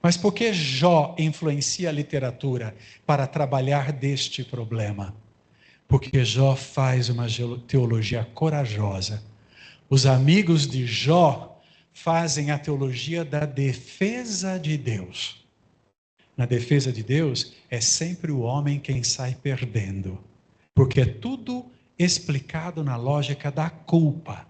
Mas por que Jó influencia a literatura para trabalhar deste problema? Porque Jó faz uma teologia corajosa. Os amigos de Jó fazem a teologia da defesa de Deus. Na defesa de Deus, é sempre o homem quem sai perdendo. Porque é tudo explicado na lógica da culpa.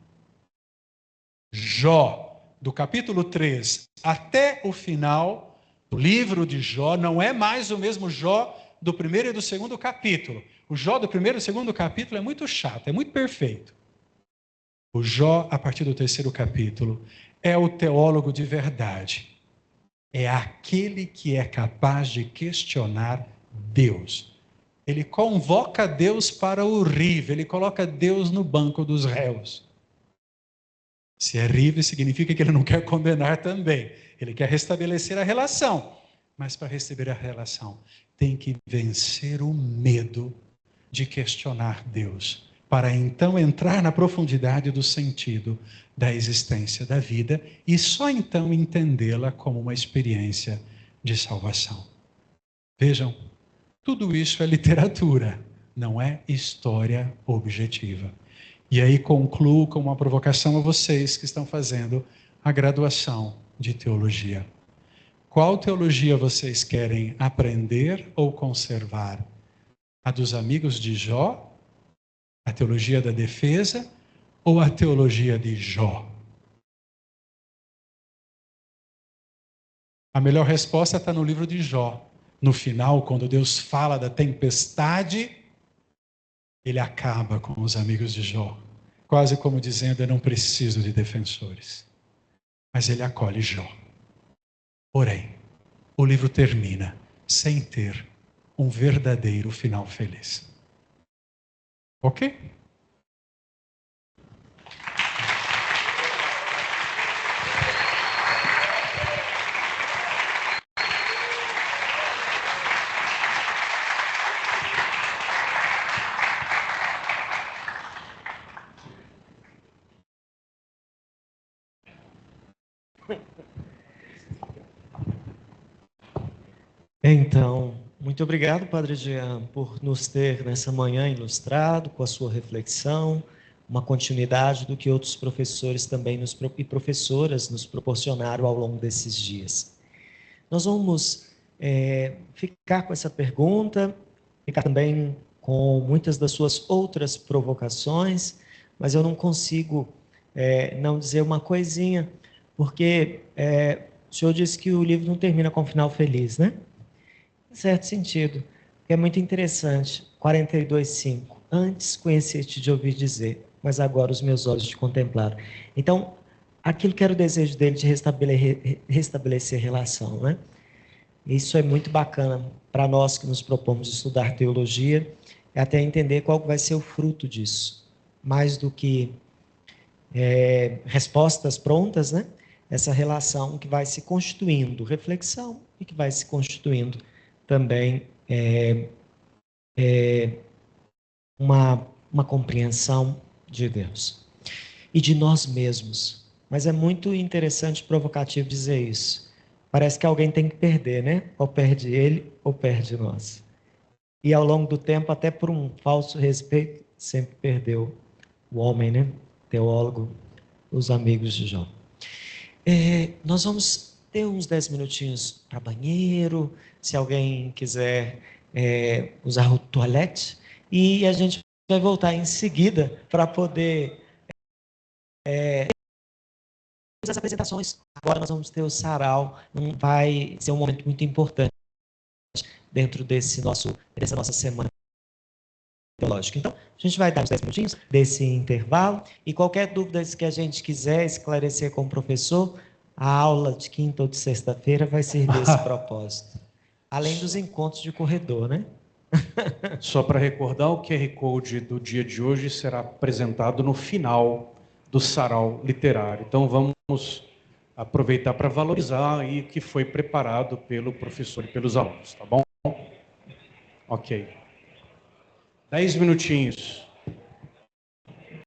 Jó, do capítulo 3 até o final do livro de Jó, não é mais o mesmo Jó do primeiro e do segundo capítulo. O Jó do primeiro e do segundo capítulo é muito chato, é muito perfeito. O Jó, a partir do terceiro capítulo, é o teólogo de verdade. É aquele que é capaz de questionar Deus. Ele convoca Deus para o rive, ele coloca Deus no banco dos réus. Se é rive, significa que ele não quer condenar também. Ele quer restabelecer a relação. Mas para receber a relação, tem que vencer o medo de questionar Deus, para então entrar na profundidade do sentido da existência da vida e só então entendê-la como uma experiência de salvação. Vejam, tudo isso é literatura, não é história objetiva. E aí concluo com uma provocação a vocês que estão fazendo a graduação de teologia. Qual teologia vocês querem aprender ou conservar? A dos amigos de Jó? A teologia da defesa? Ou a teologia de Jó? A melhor resposta está no livro de Jó, No final, quando Deus fala da tempestade, ele acaba com os amigos de Jó, quase como dizendo: eu não preciso de defensores. Mas ele acolhe Jó. Porém, o livro termina sem ter um verdadeiro final feliz. Ok? Então, muito obrigado, Padre Jean, por nos ter nessa manhã ilustrado com a sua reflexão, uma continuidade do que outros professores também e professoras nos proporcionaram ao longo desses dias. Nós vamos ficar com essa pergunta, ficar também com muitas das suas outras provocações, mas eu não consigo não dizer uma coisinha, porque o senhor disse que o livro não termina com um final feliz, né? Em certo sentido, é muito interessante. 42:5. Antes conheci-te de ouvir dizer, mas agora os meus olhos te contemplaram. Então, aquilo que era o desejo dele de restabelecer relação, né? Isso é muito bacana para nós que nos propomos estudar teologia, é até entender qual vai ser o fruto disso. Mais do que respostas prontas, né? Essa relação que vai se constituindo, reflexão, e que vai se constituindo também uma compreensão de Deus e de nós mesmos. Mas é muito interessante e provocativo dizer isso. Parece que alguém tem que perder, né? Ou perde ele, ou perde nós. E ao longo do tempo, até por um falso respeito, sempre perdeu o homem, né? Teólogo, os amigos de Jó. Nós vamos ter uns 10 minutinhos para banheiro, se alguém quiser usar o toalete, e a gente vai voltar em seguida para poder as apresentações. Agora nós vamos ter o sarau, vai ser um momento muito importante dentro dessa nossa semana teológica. Então, a gente vai dar uns 10 minutinhos desse intervalo, e qualquer dúvida que a gente quiser esclarecer com o professor, a aula de quinta ou de sexta-feira vai servir esse propósito. Além dos encontros de corredor, né? Só para recordar, o QR Code do dia de hoje será apresentado no final do sarau literário. Então, vamos aproveitar para valorizar aí o que foi preparado pelo professor e pelos alunos, tá bom? Ok. 10 minutinhos.